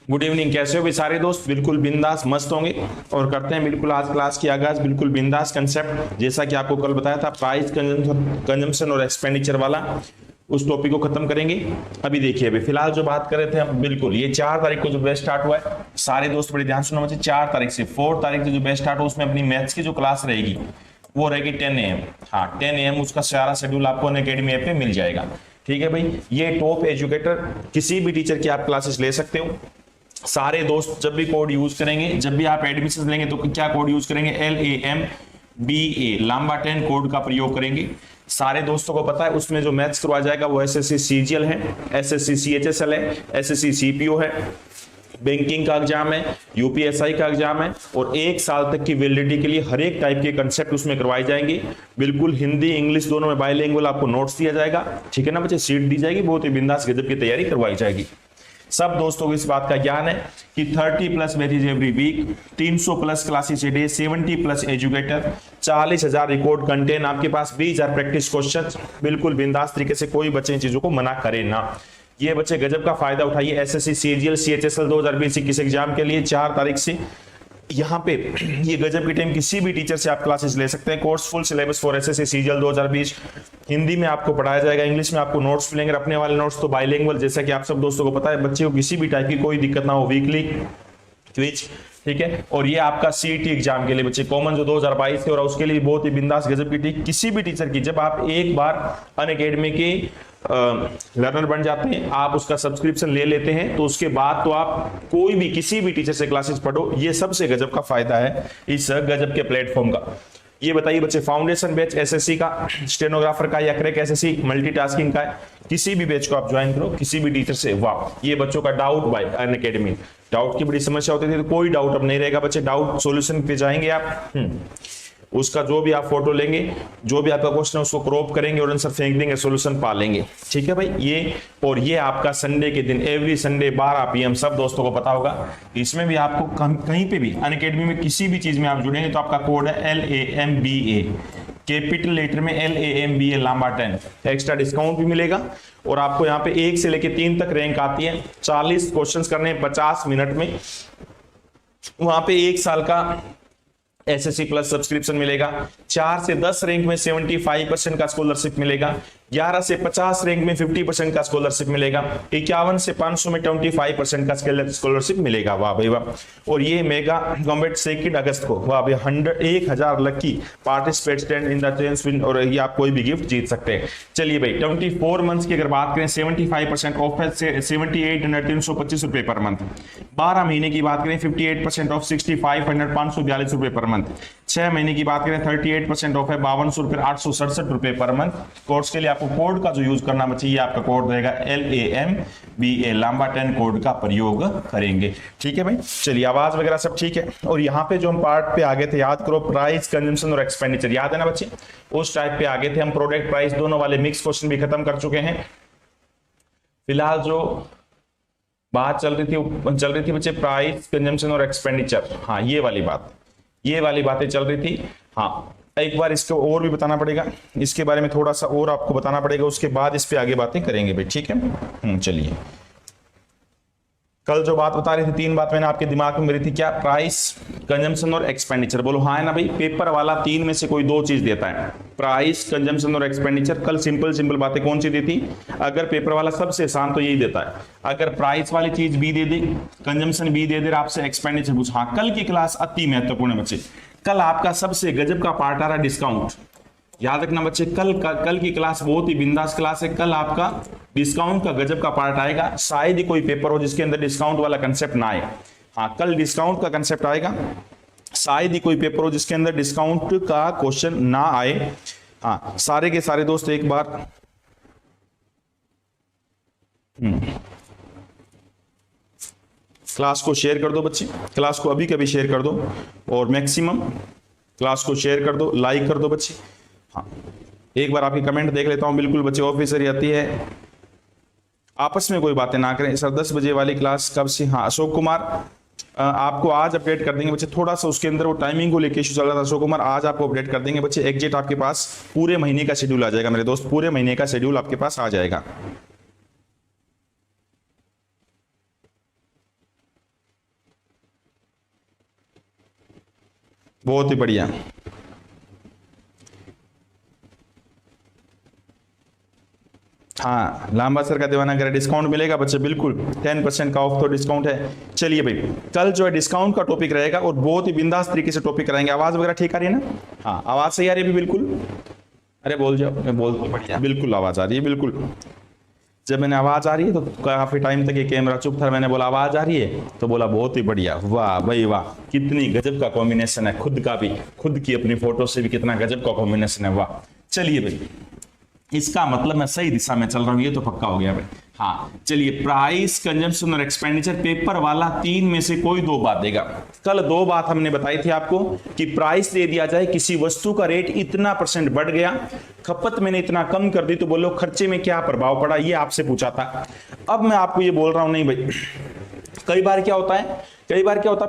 Good evening, कैसे हो भी सारे दोस्त? बिल्कुल बिंदास मस्त होंगे। और करते हैं बिल्कुल आज क्लास की आगाज बिल्कुल बिंदास कंसेप्ट, जैसा कि आपको कल बताया था प्राइस कंजम्पशन और एक्सपेंडिचर वाला, उस टॉपिक को खत्म करेंगे। अभी देखिए, अभी फिलहाल जो बात कर रहे थे हम, बिल्कुल ये 4 तारीख को जो बैच स्टार्ट हुआ है, सारे दोस्त बड़े ध्यान सुनो मुझे। 4 तारीख से 4 तारीख से जो बैच स्टार्ट हुआ, उसमें अपनी मैथ्स की जो क्लास रहेगी वो रहेगी 10 AM। हाँ 10 AM उसका सारा शेड्यूल आपको अनअकैडमी ऐप पे मिल जाएगा। ठीक है भाई, ये टॉप एजुकेटर किसी भी टीचर की आप क्लासेस ले सकते हो। सारे दोस्त जब भी कोड यूज करेंगे, जब भी आप एडमिशन लेंगे तो क्या कोड यूज करेंगे? LAMBA लंबा 10 कोड का प्रयोग करेंगे। सारे दोस्तों को पता है उसमें जो मैथ्स करवाया जाएगा वो SSC CGL है, SSC CHSL है, SSC CPO है, बैंकिंग का एग्जाम है, UPSI का एग्जाम है, और 1 साल तक की वैलिडिटी के लिए हर एक टाइप के कंसेप्ट उसमें करवाए जाएंगे। बिल्कुल हिंदी इंग्लिश दोनों में बाइलिंगुअल आपको नोट्स दिया जाएगा। ठीक है ना बच्चे, सीट दी जाएगी, बहुत ही बिंदास गजब की तैयारी करवाई जाएगी। सब दोस्तों को इस बात का ज्ञान है कि 30+ batches every week, 300+ classes a day, 70+ educator, 40,000 record content आपके पास, 20,000 प्रैक्टिस क्वेश्चन। बिल्कुल बिंदास तरीके से कोई बच्चे इन चीजों को मना करे ना। ये बच्चे गजब का फायदा उठाइए। SSC CGL CHSL 2020-21 एग्जाम के लिए 4 तारीख से यहाँ पे ये गजब की टाइम किसी भी टीचर से आप क्लासेस ले सकते हैं। Course full syllabus for SSC CGL 2020 Hindi में आपको पढ़ाया जाएगा, इंग्लिश में आपको नोट्स मिलेंगे, अपने वाले नोट्स तो बाइलिंगुअल, जैसा कि आप सब दोस्तों को पता है। बच्चे को किसी भी टाइप की कोई दिक्कत ना हो, वीकली क्विज, ठीक है। और ये आपका CET एग्जाम के लिए बच्चे कॉमन जो 2022 है, और उसके लिए बहुत ही बिंदास गजब की टीम किसी भी टीचर की। जब आप एक बार अनअकैडमी के लर्नर बन जाते हैं, आप उसका सब्सक्रिप्शन ले लेते हैं, तो उसके बाद तो आप कोई भी किसी भी टीचर से क्लासेस पढ़ो। ये सबसे गजब का फायदा है इस गजब के प्लेटफॉर्म का। ये बताइए बच्चे, फाउंडेशन बैच SSC का, स्टेनोग्राफर का या क्रैक SSC मल्टीटास्किंग का है, किसी भी बैच को आप ज्वाइन करो किसी भी टीचर से। वाह, ये बच्चों का डाउट बाय अनअकैडमी। डाउट की बड़ी समस्या होती थी, तो कोई डाउट अब नहीं रहेगा बच्चे। डाउट सॉल्यूशन पे जाएंगे आप, उसका जो भी आप फोटो लेंगे, जो भी आपका क्वेश्चन है उसको क्रॉप करेंगे और आंसर फेंक देंगे, सॉल्यूशन पा लेंगे। ठीक है भाई, ये और ये आपका संडे के दिन एवरी संडे 12 PM, सब दोस्तों को पता होगा। इसमें भी आपको कहीं पे भी अनअकैडमी में किसी भी चीज में आप जुड़ेंगे तो आपका कोड है LAMBA, कैपिटल लेटर में LAMBA लंबा 10, एक्स्ट्रा डिस्काउंट भी मिलेगा। और आपको यहाँ पे 1 से लेके 3 तक रैंक आती है। 40 क्वेश्चन करने 50 मिनट में, वहां पे 1 साल का SSC प्लस सब्सक्रिप्शन मिलेगा। 4 से 10 रैंक में 75% का स्कॉलरशिप मिलेगा। 11 से 50 रैंक में 50% का स्कॉलरशिप मिलेगा। 51 से 500 में 25% का स्कॉलरशिप मिलेगा। वाह भाई वाह। और ये मेगा कॉम्बैट 2 अगस्त को, वाह भाई, 1,000 lucky participates in the chance win, और ये आप कोई भी गिफ्ट जीत सकते हैं। चलिए भाई, 24 मंथ्स की अगर बात करें 75% ऑफ है, 7800 325 रुपए पर मंथ। 12 महीने की बात करें 58% ऑफ 6500 542 रुपए पर मंथ। 6 महीने की बात करें 38% ऑफ है 5200 रुपए 867 रुपए पर मंथ। कोर्स के लिए आपको कोड का जो यूज करना चाहिए, आपका कोड रहेगा LAMBA लंबा 10 कोड का प्रयोग करेंगे। ठीक है भाई, चलिए आवाज वगैरह सब ठीक है। और यहाँ पे जो हम पार्ट पे आगे थे, याद करो, प्राइस कंजम्पशन और एक्सपेंडिचर, याद है ना बच्चे? उस टाइप पे आगे थे हम। प्रोडक्ट प्राइस दोनों वाले मिक्स क्वेश्चन भी खत्म कर चुके हैं। फिलहाल जो बात चल रही थी बच्चे, प्राइस कंजम्पशन और एक्सपेंडिचर, हाँ ये वाली बातें चल रही थी। हाँ, एक बार इसको और भी बताना पड़ेगा, इसके बारे में थोड़ा सा और आपको बताना पड़ेगा, उसके बाद इस पे आगे बातें करेंगे भाई। ठीक है, चलिए। कल जो बात बता रही थी, 3 बात मैंने आपके दिमाग में मेरी थी, क्या? प्राइस कंजम्पशन और एक्सपेंडिचर। बोलो हाँ है ना भाई? पेपर वाला 3 में से कोई 2 चीज देता है, प्राइस कंजम्पशन और एक्सपेंडिचर। कल सिंपल बातें कौन सी दी थी? अगर पेपर वाला सबसे आसान तो यही देता है, अगर प्राइस वाली चीज बी दे दे, कंजम्पशन बी दे दे, आपसे एक्सपेंडिचर पूछ। हाँ, कल की क्लास अति महत्वपूर्ण है बच्चे। कल आपका सबसे गजब का पार्ट आ रहा है, डिस्काउंट। याद रखना बच्चे, कल की क्लास बहुत ही बिंदास क्लास है। कल आपका डिस्काउंट का गजब का पार्ट आएगा। शायद ही कोई पेपर हो जिसके अंदर डिस्काउंट वाला कंसेप्ट ना आए। हाँ, कल डिस्काउंट का कंसेप्ट आएगा। शायद ही कोई पेपर हो जिसके अंदर डिस्काउंट का क्वेश्चन ना आए। हाँ, सारे के सारे दोस्त एक बार क्लास को शेयर कर दो बच्चे, क्लास को अभी कभी शेयर कर दो, और मैक्सिमम क्लास को शेयर कर दो, लाइक कर दो बच्चे। हाँ, एक बार आपकी कमेंट देख लेता हूं। बिल्कुल बच्चे, ऑफिसर आती है, आपस में कोई बातें ना करें सर। 10 बजे वाली क्लास कब से? हाँ, अशोक कुमार, आपको आज अपडेट कर देंगे बच्चे। थोड़ा सा उसके अंदर वो टाइमिंग को लेके इशू चल रहा था। अशोक कुमार, आज आपको अपडेट कर देंगे बच्चे। एग्जैक्ट आपके पास पूरे महीने का शेड्यूल आ जाएगा मेरे दोस्त, पूरे महीने का शेड्यूल आपके पास आ जाएगा। बहुत ही बढ़िया। हाँ, लांबा सर का दीवाना अगर डिस्काउंट मिलेगा बच्चे, बिल्कुल 10% का ऑफ तो डिस्काउंट है। चलिए भाई, कल जो है डिस्काउंट का टॉपिक रहेगा और बहुत ही बिंदास तरीके से टॉपिक कराएंगे। आवाज वगैरह ठीक आ रही है ना? हाँ, आवाज सही आ रही है भी बिल्कुल? अरे बोल जाओ, मैं बोल बढ़िया, बिल्कुल आवाज आ रही है बिल्कुल। जब मैंने आवाज आ रही है तो काफी टाइम तक ये कैमरा चुप था, मैंने बोला आवाज आ रही है तो बोला बहुत ही बढ़िया। वाह भाई वाह, कितनी गजब का कॉम्बिनेशन है, खुद का भी, खुद की अपनी फोटो से भी कितना गजब का कॉम्बिनेशन है, वाह। चलिए भाई, इसका मतलब मैं सही दिशा में चल रहा हूं, ये तो पक्का हो गया भाई। हाँ चलिए, प्राइस, कंजम्पशन और एक्सपेंडिचर, पेपर वाला 3 में से कोई 2 बात देगा। कल 2 बात हमने बताई थी आपको कि प्राइस दे दिया जाए, किसी वस्तु का रेट इतना % बढ़ गया, खपत मैंने इतना कम कर दी, तो बोलो खर्चे में क्या प्रभाव पड़ा, ये आपसे पूछा था। अब मैं आपको ये बोल रहा हूं, नहीं भाई, कई बार क्या होता है,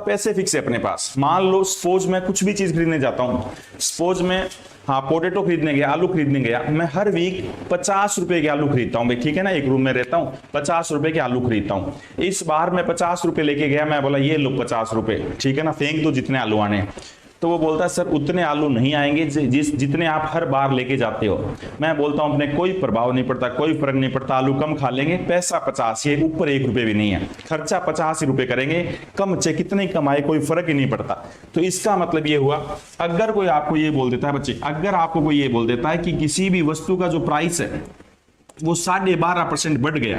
पैसे फिक्स है अपने पास। मान लो सपोज मैं कुछ भी चीज खरीदने जाता हूं, सपोज मैं हाँ पोटेटो खरीदने गया, आलू खरीदने गया, मैं हर वीक 50 रुपए के आलू खरीदता हूँ भाई, ठीक है ना, एक रूम में रहता हूँ, 50 रुपए के आलू खरीदता हूँ। इस बार मैं 50 रुपए लेके गया, मैं बोला ये लो 50 रुपए, ठीक है ना, फेंक दो जितने आलू आने। तो वो बोलता है सर उतने आलू नहीं आएंगे जितने आप हर बार लेके जाते हो। मैं बोलता हूं अपने कोई प्रभाव नहीं पड़ता, कोई फर्क नहीं पड़ता, आलू कम खा लेंगे, पैसा 50 ही, ऊपर 1 रुपए भी नहीं है, खर्चा 50 रुपए करेंगे, कम चाहे कितने कमाए कोई फर्क ही नहीं पड़ता। तो इसका मतलब ये हुआ, अगर कोई आपको ये बोल देता है बच्चे, अगर आपको कोई ये बोल देता है कि किसी भी वस्तु का जो प्राइस है वो 12.5% बढ़ गया,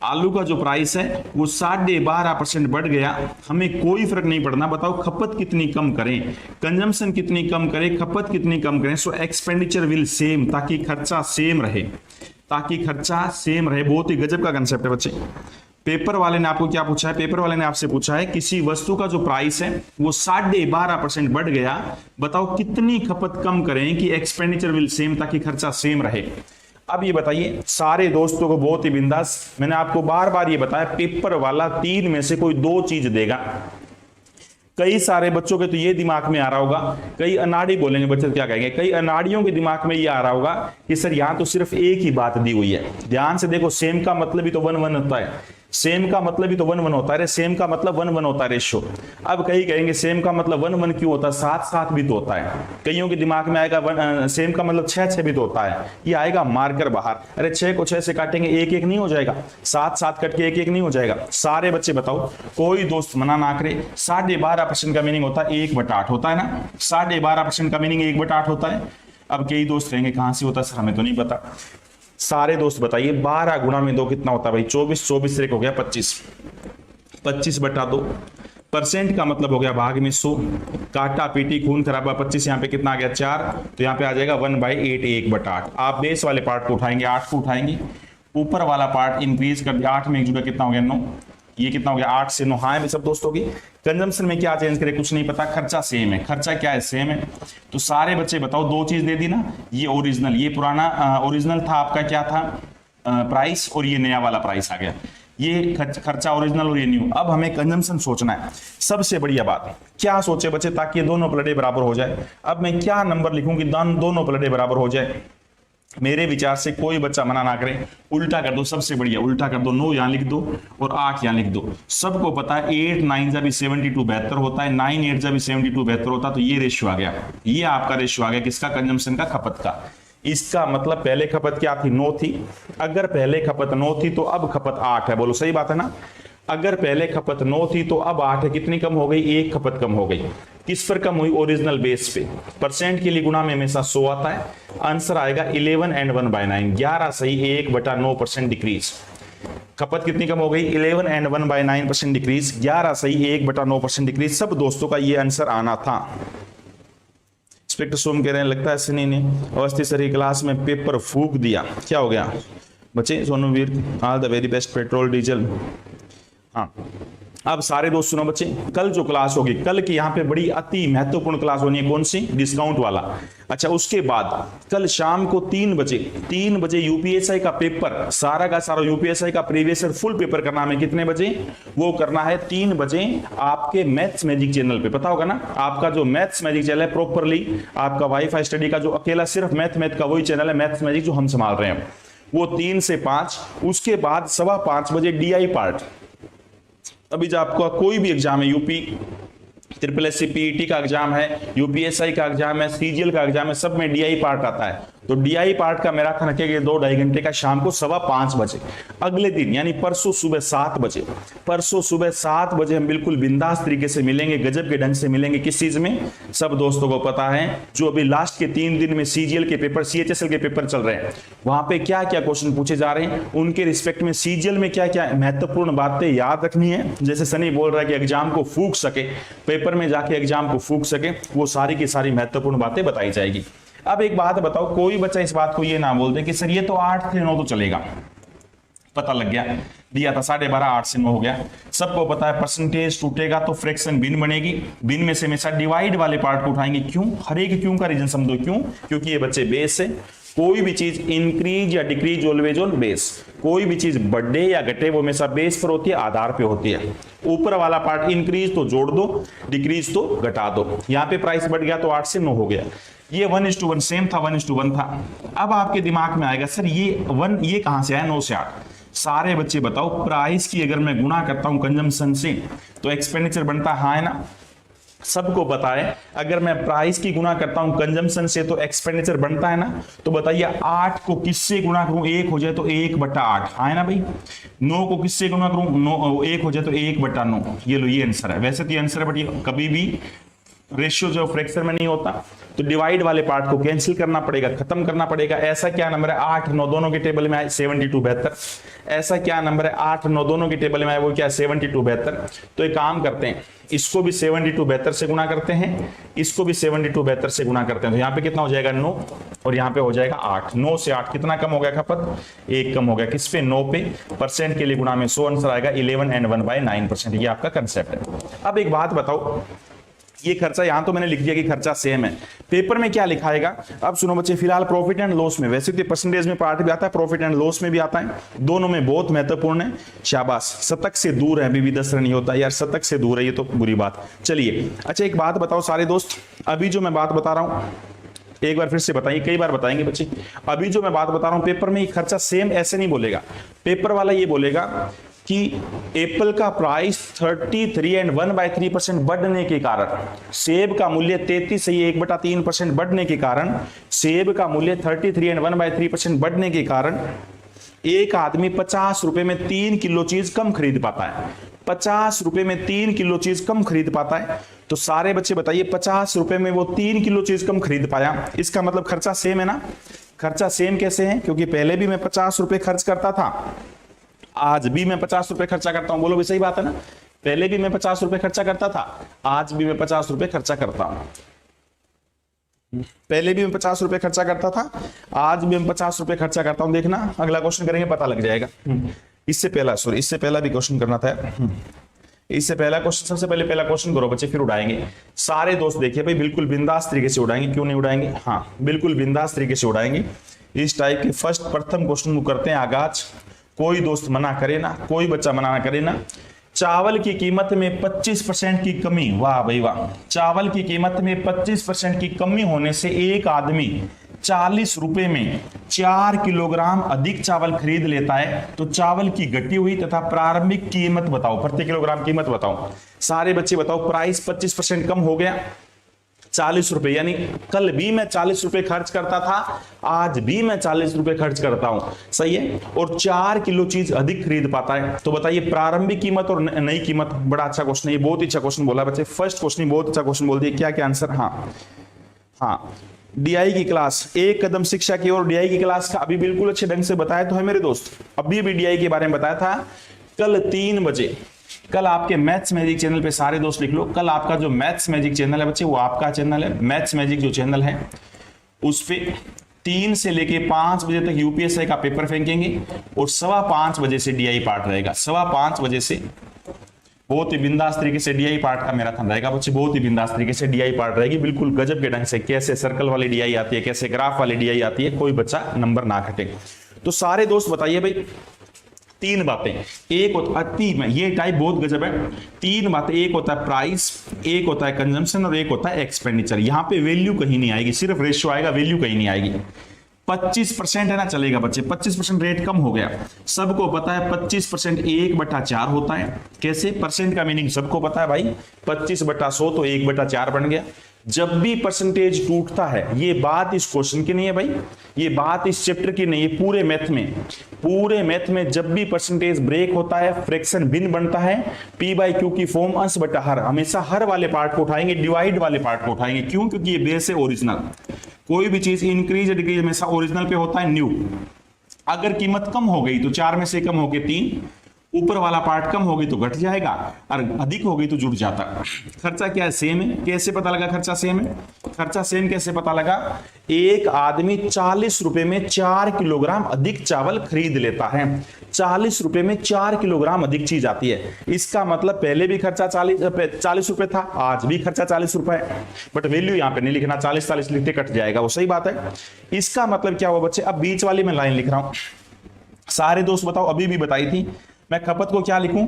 आलू का जो प्राइस है वो 12.5% बढ़ गया, हमें कोई फर्क नहीं पड़ना, बताओ खपत कितनी कम करें, कंजम्पशन कितनी कम करें, खपत कितनी कम करें। सो एक्सपेंडिचर विल सेम, ताकि खर्चा सेम रहे, बहुत ही गजब का कंसेप्ट है बच्चे। पेपर वाले ने आपको क्या पूछा है, पेपर वाले ने आपसे पूछा है किसी वस्तु का जो प्राइस है वो 12.5% बढ़ गया, बताओ कितनी खपत कम करें कि एक्सपेंडिचर विल सेम, ताकि खर्चा सेम रहे। अब ये बताइए सारे दोस्तों को बहुत ही बिंदास, मैंने आपको बार बार ये बताया, पेपर वाला 3 में से कोई 2 चीज देगा। कई सारे बच्चों के तो ये दिमाग में आ रहा होगा, कई अनाड़ी बोलेंगे बच्चे क्या कहेंगे, कई अनाड़ियों के दिमाग में ये आ रहा होगा कि सर यहां तो सिर्फ एक ही बात दी हुई है। ध्यान से देखो, सेम का मतलब ही तो 1:1 होता है, सेम का मतलब ही तो 1:1 होता है, सेम का मतलब 1:1 होता है रेशियो। अब कई कहेंगे सेम का मतलब 1:1 क्यों होता है, 7:7 भी तो होता है। कईयों के दिमाग में आएगा सेम का मतलब 6:6 भी तो होता है, ये आएगा मार्कर बाहर, अरे 6 को 6 से काटेंगे 1:1 नहीं हो जाएगा, 7:7 कट के 1:1 नहीं हो जाएगा। सारे बच्चे बताओ, कोई दोस्त मना ना करे, 12.5% का मीनिंग होता है 1/8 होता है ना, 12.5% का मीनिंग 1/8 होता है। अब कई दोस्त कहेंगे कहां से होता है सर, हमें तो नहीं पता। सारे दोस्त बताइए 12 गुणा में 2 कितना होता है भाई, 24, 24 से 1 हो गया 25, 25/2, परसेंट का मतलब हो गया भाग में 100, काटा पीटी खून खराबा 25, यहाँ पे कितना आ गया 4, तो यहाँ पे आ जाएगा 1/8, 1/8। आप बेस वाले पार्ट को उठाएंगे, 8 को उठाएंगे, ऊपर वाला पार्ट इंक्रीज कर दिया, 8 में 1 जुड़ा कितना हो गया 9, ये कितना हो गया 8 से 9। हाँ सब दोस्तों की कंजम्पशन में क्या चेंज करे कुछ नहीं पता, खर्चा सेम है, खर्चा क्या है सेम है। तो सारे बच्चे बताओ 2 चीज दे दी ना, ये ओरिजिनल, ये पुराना ओरिजिनल था आपका क्या था प्राइस, और ये नया वाला प्राइस आ गया, ये खर्चा ओरिजिनल और ये न्यू। अब हमें कंजम्पशन सोचना है, सबसे बढ़िया बात क्या सोचे बच्चे, ताकि ये दोनों प्लड़े बराबर हो जाए। अब मैं क्या नंबर लिखूं कि दोनों प्लड़े बराबर हो जाए, मेरे विचार से कोई बच्चा मना ना करे, उल्टा कर दो, सबसे बढ़िया उल्टा कर दो, 9 यहां लिख दो और 8 यहां लिख दो। सबको पता है 8 9 जा भी 72 72 होता है, 9 8 जा भी 72 72 होता है, तो ये रेशियो आ गया, ये आपका रेशियो आ गया किसका, कंजम्पशन का, खपत का। इसका मतलब पहले खपत क्या थी 9 थी, अगर पहले खपत 9 थी तो अब खपत 8 है, बोलो सही बात है ना। अगर पहले खपत 9 थी तो अब 8 है, कितनी कम हो गई, 1 खपत कम हो गई। किस पर कम हुई, ओरिजिनल बेस पे। परसेंट के लिए गुणा में हमेशा 100 आता है, आंसर आएगा 11 and 1/9, 11 सही 1/9% डिक्रीज। खपत कितनी कम हो गई, 11 and 1/9% डिक्रीज, 11 सही 1/9% डिक्रीज। सब दोस्तों का ये आंसर आना था। इंस्पेक्टर सोम कह रहे हैं लगता है सनी ने अवस्थी सर की क्लास में पेपर फूक दिया, क्या हो गया बच्चे, सोनू वीर all the very best, petrol diesel. हाँ अब सारे दोस्त सुनो बच्चे, कल जो क्लास होगी, कल की यहाँ पे बड़ी अति महत्वपूर्ण क्लास होनी है, कौन सी, डिस्काउंट वाला। अच्छा उसके बाद कल शाम को 3 बजे यूपीएसआई का पेपर, सारा का सारा यूपीएसआई का प्रीवियस ईयर फुल पेपर करना हमें कितने बजे, वो करना है 3 बजे आपके मैथ्स मैजिक चैनल पे। पता होगा ना आपका जो मैथ्स मैजिक चैनल है, प्रॉपरली आपका वाईफाई स्टडी का जो अकेला सिर्फ मैथ का वही चैनल है मैथ्स मैजिक, जो हम संभाल रहे हैं, वो 3 से 5। उसके बाद 5:15 बजे डीआई पार्ट। अभी जब आपका कोई भी एग्जाम है, ट्रिपल एस सी पीईटी का एग्जाम है, यूपीएसआई का एग्जाम है, सीजीएल का एग्जाम है, सब में डीआई पार्ट आता है। तो डीआई पार्ट का मैराथन रखेंगे 2-2.5 घंटे का शाम को 5:15 बजे। अगले दिन यानी परसों सुबह 7 बजे, परसों सुबह 7 बजे हम बिल्कुल बिंदास तरीके से मिलेंगे, गजब के ढंग से मिलेंगे। किस चीज में? सब दोस्तों को पता है जो अभी लास्ट के 3 दिन में सीजीएल के पेपर, सीएचएसएल के पेपर चल रहे हैं, वहां पे क्या क्या क्वेश्चन पूछे जा रहे हैं, उनके रिस्पेक्ट में सीजीएल में क्या क्या महत्वपूर्ण बातें याद रखनी है। जैसे सनी बोल रहा है कि एग्जाम को फूंक सके, पेपर में जाके एग्जाम को फूंक सके, वो सारी की सारी महत्वपूर्ण बातें बताई जाएगी। अब एक बात बताओ, कोई बच्चा इस बात को ये ना बोल दे कि सर ये तो 8 से 9 तो चलेगा, पता लग गया, दिया था 12.5, 8 से 9 हो गया। सबको पता है परसेंटेज टूटेगा तो फ्रैक्शन बिन बनेगी, बिन में से हमेशा डिवाइड वाले पार्ट को उठाएंगे। क्यों? हर एक क्यों का रीजन समझो क्यों, क्योंकि ये बच्चे बेस है। कोई भी चीज इंक्रीज या डिक्रीज ऑलवेज ऑन बेस, कोई भी चीज बढ़े या घटे वो हमेशा बेस पर होती है, आधार पे होती है। ऊपर वाला पार्ट इंक्रीज तो जोड़ दो, डिक्रीज तो घटा दो। यहाँ पे प्राइस बढ़ गया तो 8 से 9 हो गया। ये 1:1 सेम था, 1:1 था। अब आपके दिमाग में आएगा सर ये 1 ये कहां से आया 9 से 8? सारे बच्चे बताओ, प्राइस की अगर मैं गुणा करता हूं कंजम्पशन से तो एक्सपेंडिचर बनता है ना? सबको पता है अगर मैं प्राइस की गुणा करता हूं कंजम्पशन से तो एक्सपेंडिचर बनता है ना? तो बताइए 8 को किससे गुणा करूं 1 हो जाए तो 1/8 है ना भाई। 9 को किससे गुणा करूं 1 हो जाए तो 1/9। ये लो, ये आंसर है। वैसे तो ये आंसर है बट ये कभी भी रेशियो जो फ्रैक्शन में नहीं होता, तो डिवाइड वाले पार्ट को कैंसिल करना पड़ेगा, खत्म करना पड़ेगा। ऐसा क्या नंबर है 8, 9 दोनों के टेबल में आए 72 72। ऐसा क्या नंबर है 8, 9 दोनों के टेबल में आए वो क्या 72 72। तो एक काम करते हैं, इसको भी 72 72 से गुणा करते हैं, इसको भी 72 72 से गुणा करते हैं। तो यहाँ पे कितना हो जाएगा 9 और यहाँ पे हो जाएगा 8। 9 से 8 कितना कम हो गया खपत? 1 कम हो गया। किस पे? 9 पे। परसेंट के लिए गुणा में 100 आंसर आएगा 11 and 1/9%। ये आपका कंसेप्ट है। अब एक बात बताओ, ये खर्चा यहां तो मैंने लिख दिया कि खर्चा सेम है, पेपर में क्या लिखाएगा? अब सुनो बच्चे, फिलहाल प्रॉफिट एंड लॉस में, वैसे तो परसेंटेज में पार्ट भी आता है, प्रॉफिट एंड लॉस में भी आता है, दोनों में बहुत महत्वपूर्ण है। शाबाश, शतक से दूर है, अभी भी 10 रन नहीं होता यार, शतक से दूर है, ये तो बुरी बात। चलिए अच्छा एक बात बताओ सारे दोस्त, अभी जो मैं बात बता रहा हूं एक बार फिर से बताइए, कई बार बताएंगे बच्चे। अभी जो मैं बात बता रहा हूं पेपर में खर्चा सेम ऐसे नहीं बोलेगा, पेपर वाला ये बोलेगा कि एप्पल का प्राइस 33 and 1/3% बढ़ने के कारण, सेब का मूल्य 33 से 1/3% बढ़ने के कारण, सेब का मूल्य 33 and 1/3% बढ़ने के कारण एक आदमी 50 रुपए में 3 किलो चीज कम खरीद पाता है। 50 रुपए में 3 किलो चीज कम खरीद पाता है। तो सारे बच्चे बताइए 50 रुपए में वो 3 किलो चीज कम खरीद पाया, इसका मतलब खर्चा सेम है ना? खर्चा सेम कैसे है? क्योंकि पहले भी मैं 50 रुपए खर्च करता था, आज भी मैं 50 रुपए खर्चा करता हूं। बोलो भी सही बात है ना? पहले भी मैं 50 रुपए खर्चा करता था, आज भी मैं 50 रुपए खर्चा करता हूं। पहले भी मैं 50 रुपए खर्चा करता था, आज भी मैं 50 रुपए खर्चा करता हूं। देखना अगला क्वेश्चन करेंगे पता लग जाएगा। इससे पहला भी क्वेश्चन करना था। इससे पहला क्वेश्चन, सबसे पहले पहला क्वेश्चन करो बच्चे, फिर उड़ाएंगे। सारे दोस्त देखिए भाई, बिल्कुल बिंदास तरीके से उड़ाएंगे। क्यों नहीं उड़ाएंगे? हाँ बिल्कुल बिंदास तरीके से उड़ाएंगे। इस टाइप के प्रथम क्वेश्चन को करते हैं आगाज। कोई दोस्त मना करे ना, कोई बच्चा मना ना करे ना। चावल की कीमत में 25% की कमी, वाह भाई वाह। चावल की कीमत में 25% की कमी होने से एक आदमी 40 रुपए में 4 किलोग्राम अधिक चावल खरीद लेता है। तो चावल की घटी हुई तथा प्रारंभिक कीमत बताओ, प्रति किलोग्राम कीमत बताओ। सारे बच्चे बताओ, प्राइस 25% कम हो गया 40 रुपए, यानी कल भी मैं 40 रुपए खर्च करता था, आज भी मैं 40 रुपए खर्च करता हूं, सही है, और 4 किलो चीज अधिक खरीद पाता है। तो बताइए प्रारंभिक कीमत और नई कीमत। बड़ा अच्छा क्वेश्चन है, ये बहुत अच्छा क्वेश्चन बोला बच्चे, फर्स्ट क्वेश्चन बहुत अच्छा क्वेश्चन बोल दिया। क्या क्या आंसर? हाँ डीआई की क्लास, एक कदम शिक्षा की ओर डीआई की क्लास का अभी बिल्कुल अच्छे ढंग से बताया तो है मेरे दोस्त। अभी भी डीआई के बारे में बताया था कल 3 बजे। कल आपके मैथ्स मैजिक चैनल पे सारे दोस्त लिख लो, कल आपका जो मैथ्स मैजिक चैनल है बच्चे, वो आपका चैनल है। मैथ्स मैजिक जो चैनल है उस पे 3 से लेके 5 बजे तक यूपीएसआई का पेपर फेंकेंगे और 5:15 बजे से डीआई पार्ट रहेगा। 5:15 बजे से बहुत ही बिंदास तरीके से डीआई पार्ट का मैराथन रहेगा बच्चे, बहुत ही बिंदास तरीके से डीआई पार्ट रहेगी, बिल्कुल गजब के ढंग से। कैसे सर्कल वाली डीआई आती है, कैसे ग्राफ वाली डीआई आती है, कोई बच्चा नंबर ना घटे। तो सारे दोस्त बताइए भाई 3 बातें, एक होता है ये टाइप बहुत गजब है। 3 बातें, एक होता है प्राइस, एक होता है कंजम्पशन और एक होता है एक्सपेंडिचर। यहाँ पे वैल्यू कहीं नहीं आएगी, सिर्फ रेशियो आएगा, वैल्यू कहीं नहीं आएगी। 25% है ना, चलेगा बच्चे, 25% रेट कम हो गया। सबको पता है 25% 1/4 होता है। कैसे? परसेंट का मीनिंग सबको पता है भाई, 25/100 तो 1/4 बन गया। जब भी परसेंटेज टूटता है, ये बात इस क्वेश्चन की नहीं है भाई, ये बात इस चैप्टर की नहीं है, पूरे मैथ में जब भी परसेंटेज ब्रेक होता है, फ्रैक्शन भिन्न बनता है, P/Q की फॉर्म अंश बटा हर, हमेशा हर वाले पार्ट को उठाएंगे, डिवाइड वाले पार्ट को उठाएंगे। क्यों? क्योंकि ये बेस है ओरिजिनल। कोई भी चीज इंक्रीज डिक्रीज हमेशा ओरिजिनल पे होता है, न्यू। अगर कीमत कम हो गई तो 4 में से कम होके 3, ऊपर वाला पार्ट कम हो गई तो घट जाएगा, और अधिक हो गई तो जुड़ जाता। खर्चा क्या है? सेम है। कैसे पता लगा खर्चा सेम है? खर्चा सेम कैसे पता लगा? एक आदमी 40 रुपए में 4 किलोग्राम अधिक चावल खरीद लेता है। 40 रुपए में 4 किलोग्राम अधिक चीज आती है। इसका मतलब पहले भी खर्चा 40 रुपए था, आज भी खर्चा 40 रुपए है, बट वैल्यू यहां पे नहीं लिखना, 40 लिखते कट जाएगा, वो सही बात है। इसका मतलब क्या हुआ बच्चे? अब बीच वाली मैं लाइन लिख रहा हूं, सारे दोस्त बताओ, अभी भी बताई थी मैं। खपत को क्या लिखूं?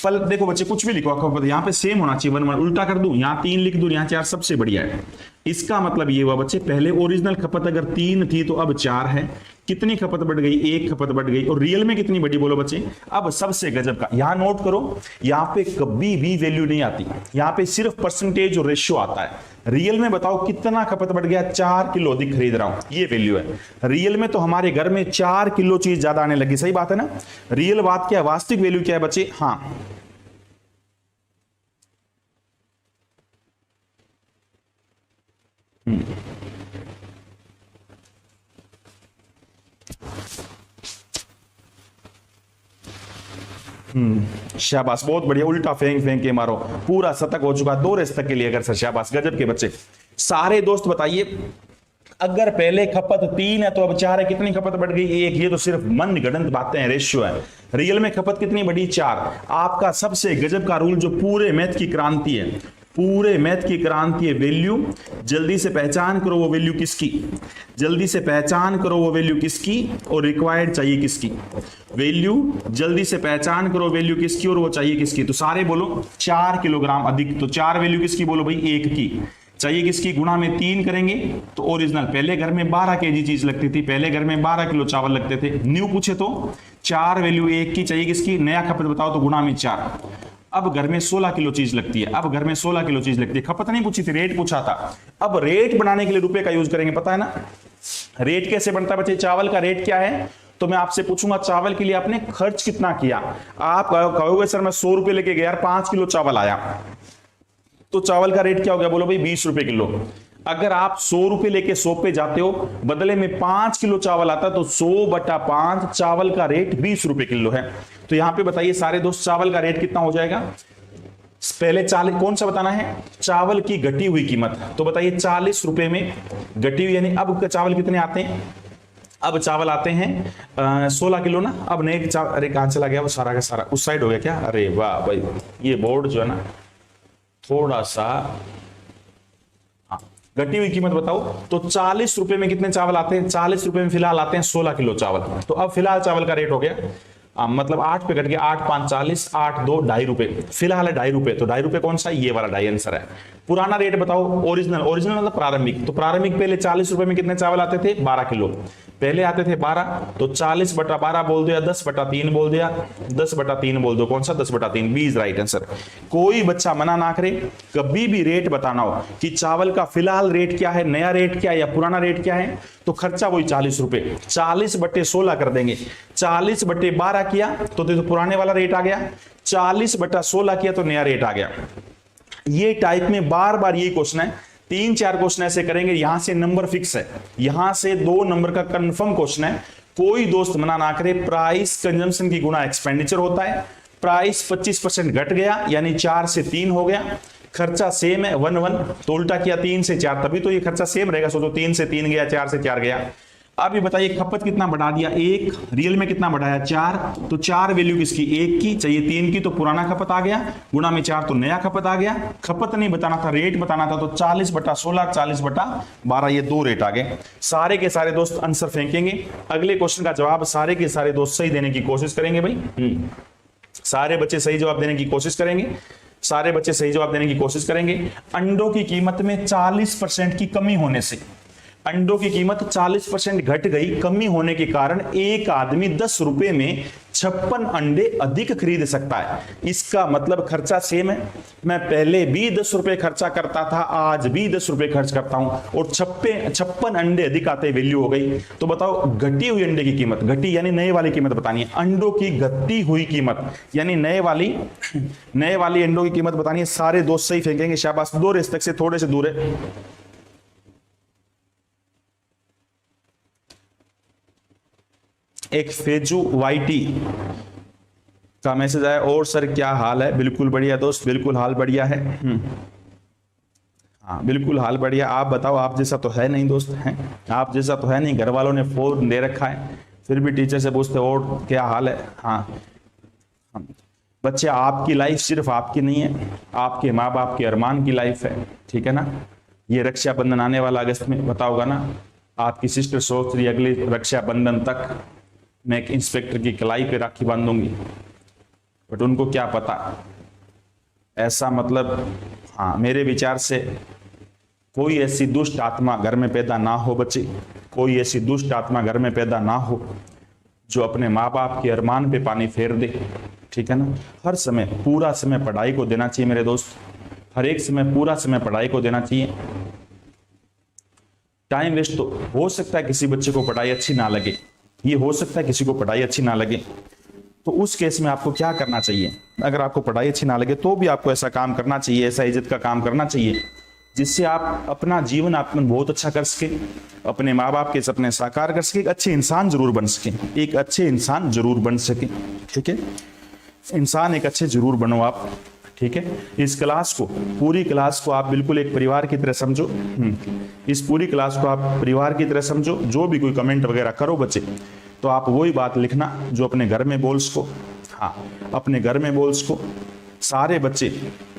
पल देखो बच्चे, कुछ भी लिखो, खपत यहां पे सेम होना चाहिए, 1 1 उल्टा कर दूं, यहां 3 लिख दूं, यहां 4, सबसे बढ़िया है। इसका मतलब ये हुआ बच्चे, पहले ओरिजिनल खपत अगर 3 थी तो अब 4 है। कितनी खपत बढ़ गई? 1 खपत बढ़ गई। और रियल में कितनी बढ़ी बोलो बच्चे? अब सबसे गजब का, यहां नोट करो, यहां पे कभी भी वैल्यू नहीं आती, यहां पे सिर्फ परसेंटेज और रेशियो आता है। रियल में बताओ कितना खपत बढ़ गया? 4 किलो अधिक खरीद रहा हूं, ये वैल्यू है। रियल में तो हमारे घर में 4 किलो चीज ज्यादा आने लगी, सही बात है ना? रियल बात क्या है? वास्तविक वैल्यू क्या है बच्चे? हाँ, शाबाश, बहुत बढ़िया, उल्टा फेंक फेंक के मारो, पूरा शतक हो चुका, 2 रेस तक के लिए अगर सर, शाबाश, गजब के बच्चे। सारे दोस्त बताइए, अगर पहले खपत 3 है तो अब 4 है, कितनी खपत बढ़ गई? 1। ये तो सिर्फ मन गणित बातें हैं, रेशियो है। रियल में खपत कितनी बढ़ी? 4। आपका सबसे गजब का रूल जो पूरे मैथ की क्रांति है, पूरे मैथ की क्रांति है, वैल्यू जल्दी से पहचान करो वो वैल्यू किसकी, जल्दी से पहचान करो वो वैल्यू किसकी, और रिक्वायर्ड चाहिए किसकी। वैल्यू जल्दी से पहचान करो, वैल्यू किसकी और वो चाहिए किसकी। तो सारे बोलो 4 किलोग्राम अधिक, तो 4 वैल्यू किसकी बोलो भाई? 1 की। चाहिए किसकी? गुणा में 3 करेंगे तो ओरिजिनल। पहले घर में 12 केजी चीज लगती थी, पहले घर में 12 किलो चावल लगते थे। न्यू पूछे तो 4 वैल्यू 1 की, चाहिए किसकी? नया खपत बताओ तो गुणा में 4। अब घर में 16 किलो चीज लगती है, अब घर में 16 किलो चीज लगती है। खपत नहीं पूछी थी, रेट पूछा था। अब रेट बनाने के लिए रुपए का यूज करेंगे, पता है ना? रेट कैसे बनता है बच्चे? चावल का रेट क्या है? तो मैं आपसे पूछूंगा चावल के लिए आपने खर्च कितना किया? आप कहोगे सर मैं 100 रुपए लेके गया यार, 5 किलो चावल आया, तो चावल का रेट क्या हो गया बोलो भाई? 20 रुपए किलो। अगर आप 100 रुपए लेके 100 पे जाते हो, बदले में 5 किलो चावल आता है, तो 100/5 चावल का रेट 20 रुपए किलो है। तो यहां पे बताइए सारे दोस्त, चावल का रेट कितना हो जाएगा? पहले 40, कौन सा बताना है? चावल की घटी हुई कीमत। तो बताइए 40 रुपए में घटी हुई, यानी अब चावल कितने आते हैं? अब चावल आते हैं 16 किलो ना। अब नहीं चावल, अरे कहां चला गया वो सारा का सारा? उस साइड हो गया क्या? अरे वाह भाई, ये बोर्ड जो है ना थोड़ा सा, हाँ, घटी हुई कीमत बताओ। तो 40 रुपए में कितने चावल आते हैं? 40 रुपए में फिलहाल आते हैं 16 किलो चावल। तो अब फिलहाल चावल का रेट हो गया, मतलब 8 पे कट गया, 8 5 40, 8 2 2.5 रुपए, फिलहाल है 2.5 रुपए। तो 2.5 रुपए कौन सा? ये वाला 2.5 आंसर है। पुराना रेट बताओ, ओरिजिनल, ओरिजिनल मतलब प्रारंभिक। तो प्रारंभिक पहले 40 रुपए में कितने चावल आते थे? 12 किलो। पहले आते थे 12, तो 40/12 बोल दिया, 10/3 बोल दिया, 10/3 बोल दो, कौन सा? 10/3, 20 राइट आंसर। कोई बच्चा मना ना करे, कभी भी रेट बताना हो कि चावल का फिलहाल रेट क्या है, नया रेट क्या है या पुराना रेट क्या है, तो खर्चा वही 40 रुपए, 40/16 कर देंगे। 40/12 किया तो पुराने वाला रेट आ गया, 40/16 किया तो नया रेट आ गया। ये टाइप में बार बार ये क्वेश्चन है, 3-4 क्वेश्चन ऐसे करेंगे, यहां से नंबर फिक्स है, यहां से 2 नंबर का कंफर्म क्वेश्चन है। कोई दोस्त मना ना करे, प्राइस कंजम्पशन की गुना एक्सपेंडिचर होता है। प्राइस 25% घट गया, यानी 4 से 3 हो गया। खर्चा सेम है 1 1, तो उल्टा किया 3 से 4, तभी तो ये खर्चा सेम रहेगा। सोचो 3 से 3 गया, 4 से 4 गया। अब ये बताइए खपत कितना बढ़ा दिया? 1, रियल में कितना बढ़ाया? 4। तो 4 वैल्यू किसकी? 1 की, चाहिए 3 की, तो पुराना खपत आ गया, गुणा में 4 तो नया खपत आ गया। खपत नहीं बताना था, रेट बताना था, तो 40/16, 40/12, ये 2 रेट आ गए। सारे के सारे दोस्त आंसर फेंकेंगे, अगले क्वेश्चन का जवाब सारे के सारे दोस्त सही देने की कोशिश करेंगे भाई। सारे बच्चे सही जवाब देने की कोशिश करेंगे, सारे बच्चे सही जवाब देने की कोशिश करेंगे। अंडों की कीमत में 40% की कमी होने से अंडों की कीमत 40% घट गई। कमी होने के कारण एक आदमी 10 रुपए में 56 अंडे अधिक खरीद सकता है। इसका मतलब खर्चा सेम है। मैं पहले भी 10 रुपए खर्चा करता था, आज भी 10 रुपए खर्च करता हूं, और 56 अंडे अधिक आते वैल्यू हो गई। तो बताओ घटी हुई अंडे की कीमत, घटी यानी नए वाली कीमत बतानी है। अंडों की घटी हुई कीमत यानी नए वाली अंडों की कीमत बतानी है। सारे दोस्त सही फेंकेंगे, शाबाश। दो रेस तक से थोड़े से दूर है। एक फेजू वाईटी का मैसेज आया, और सर क्या हाल है? बिल्कुल बढ़िया दोस्त, बिल्कुल हाल बढ़िया है। हाँ बिल्कुल हाल बढ़िया। आप बताओ, आप जैसा तो है नहीं दोस्त, हैं आप जैसा तो है नहीं। घर वालों ने फोन दे रखा है, फिर भी टीचर से पूछते और क्या हाल है। हाँ बच्चे, आपकी लाइफ सिर्फ आपकी नहीं है, आपके माँ बाप के अरमान की लाइफ है, ठीक है ना। ये रक्षाबंधन आने वाला अगस्त में, बताओगा ना, आपकी सिस्टर सोच रही अगले रक्षाबंधन तक मैं एक इंस्पेक्टर की कलाई पे राखी बांधूंगी, बट उनको क्या पता। ऐसा मतलब, हाँ मेरे विचार से कोई ऐसी दुष्ट आत्मा घर में पैदा ना हो बच्चे, कोई ऐसी दुष्ट आत्मा घर में पैदा ना हो जो अपने माँ बाप के अरमान पे पानी फेर दे, ठीक है ना। हर समय पूरा समय पढ़ाई को देना चाहिए मेरे दोस्त, हर एक समय पूरा समय पढ़ाई को देना चाहिए। टाइम वेस्ट तो हो सकता है किसी बच्चे को पढ़ाई अच्छी ना लगे, ये हो सकता है किसी को पढ़ाई अच्छी ना लगे, तो उस केस में आपको क्या करना चाहिए? अगर आपको पढ़ाई अच्छी ना लगे तो भी आपको ऐसा काम करना चाहिए, ऐसा इज्जत का काम करना चाहिए जिससे आप अपना जीवन आपने बहुत अच्छा कर सके, अपने माँ बाप के सपने साकार कर सके, एक अच्छे इंसान जरूर बन सके, एक अच्छे इंसान जरूर बन सके, ठीक है। इंसान एक अच्छे जरूर बनो आप, ठीक है। इस क्लास को, पूरी क्लास को आप बिल्कुल एक परिवार की तरह समझो। इस पूरी क्लास को आप परिवार की तरह समझो। जो भी कोई कमेंट वगैरह करो बच्चे, तो आप वही बात लिखना जो अपने घर में बोल सको। हाँ अपने घर में बोल सको। सारे बच्चे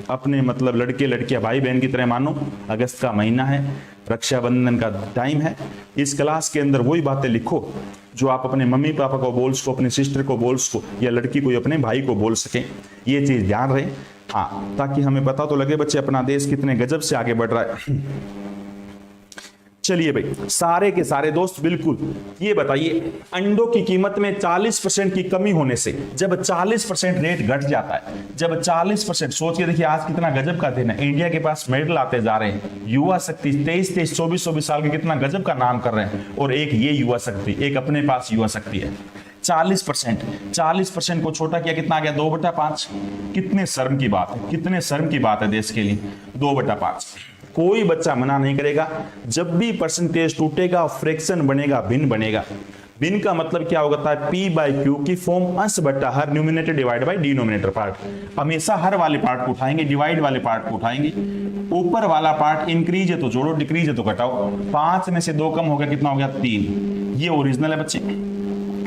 अपने मतलब लड़के लड़कियां भाई बहन की तरह मानो। अगस्त का महीना है, रक्षाबंधन का टाइम है। इस क्लास के अंदर वही बातें लिखो जो आप अपने मम्मी पापा को बोल सको, अपने सिस्टर को बोल सको, या लड़की को अपने भाई को बोल सके। ये चीज ध्यान रहे, हाँ, ताकि हमें पता तो लगे बच्चे अपना देश कितने गजब से आगे बढ़ रहा है। चलिए भाई, सारे के सारे दोस्त बिल्कुल ये बताइए, अंडों की कीमत में 40% की कमी होने से जब 40% रेट घट जाता है, जब 40%, सोच के देखिए आज कितना गजब का दिन है। इंडिया के पास मेडल आते जा रहे हैं। युवा शक्ति 23-23, 24-24 साल के कितना गजब का नाम कर रहे हैं। और एक ये युवा शक्ति, एक अपने पास युवा शक्ति है। 40% को छोटा किया, कितना आ गया? 2/5। कितने शर्म की बात है, कितने शर्म की बात है देश के लिए। 2/5 कोई बच्चा मना नहीं करेगा। जब भी परसेंटेज टूटेगा, फ्रैक्शन बनेगा, भिन्न बनेगा। भिन्न का मतलब क्या होता है? P/Q की फॉर्म, अंश बट्टा हर, numerator divide by denominator part. हमेशा हर वाले पार्ट को उठाएंगे, डिवाइड वाले पार्ट को उठाएंगे। ऊपर वाला पार्ट इंक्रीज है तो जोड़ो, डिक्रीज है तो घटाओ। 5 में से 2 कम हो गया, कितना हो गया? 3। ये ओरिजिनल है बच्चे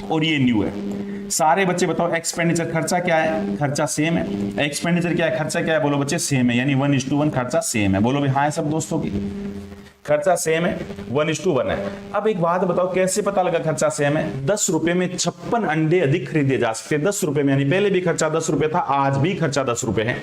और ये न्यू है। सारे बच्चे बताओ एक्सपेंडिचर, खर्चा क्या है? खर्चा सेम है। एक्सपेंडिचर क्या है? खर्चा क्या है? बोलो बच्चे सेम है, यानी 1:1 खर्चा सेम है। बोलो भाई हाँ है सब दोस्तों की, खर्चा सेम है, 1:1 है। अब एक बात बताओ, कैसे पता लगा खर्चा सेम है? 10 रुपए में 56 अंडे अधिक खरीदे जा सकते हैं। 10 रुपए में, यानी पहले भी खर्चा 10 रुपए था, आज भी खर्चा 10 रुपए है।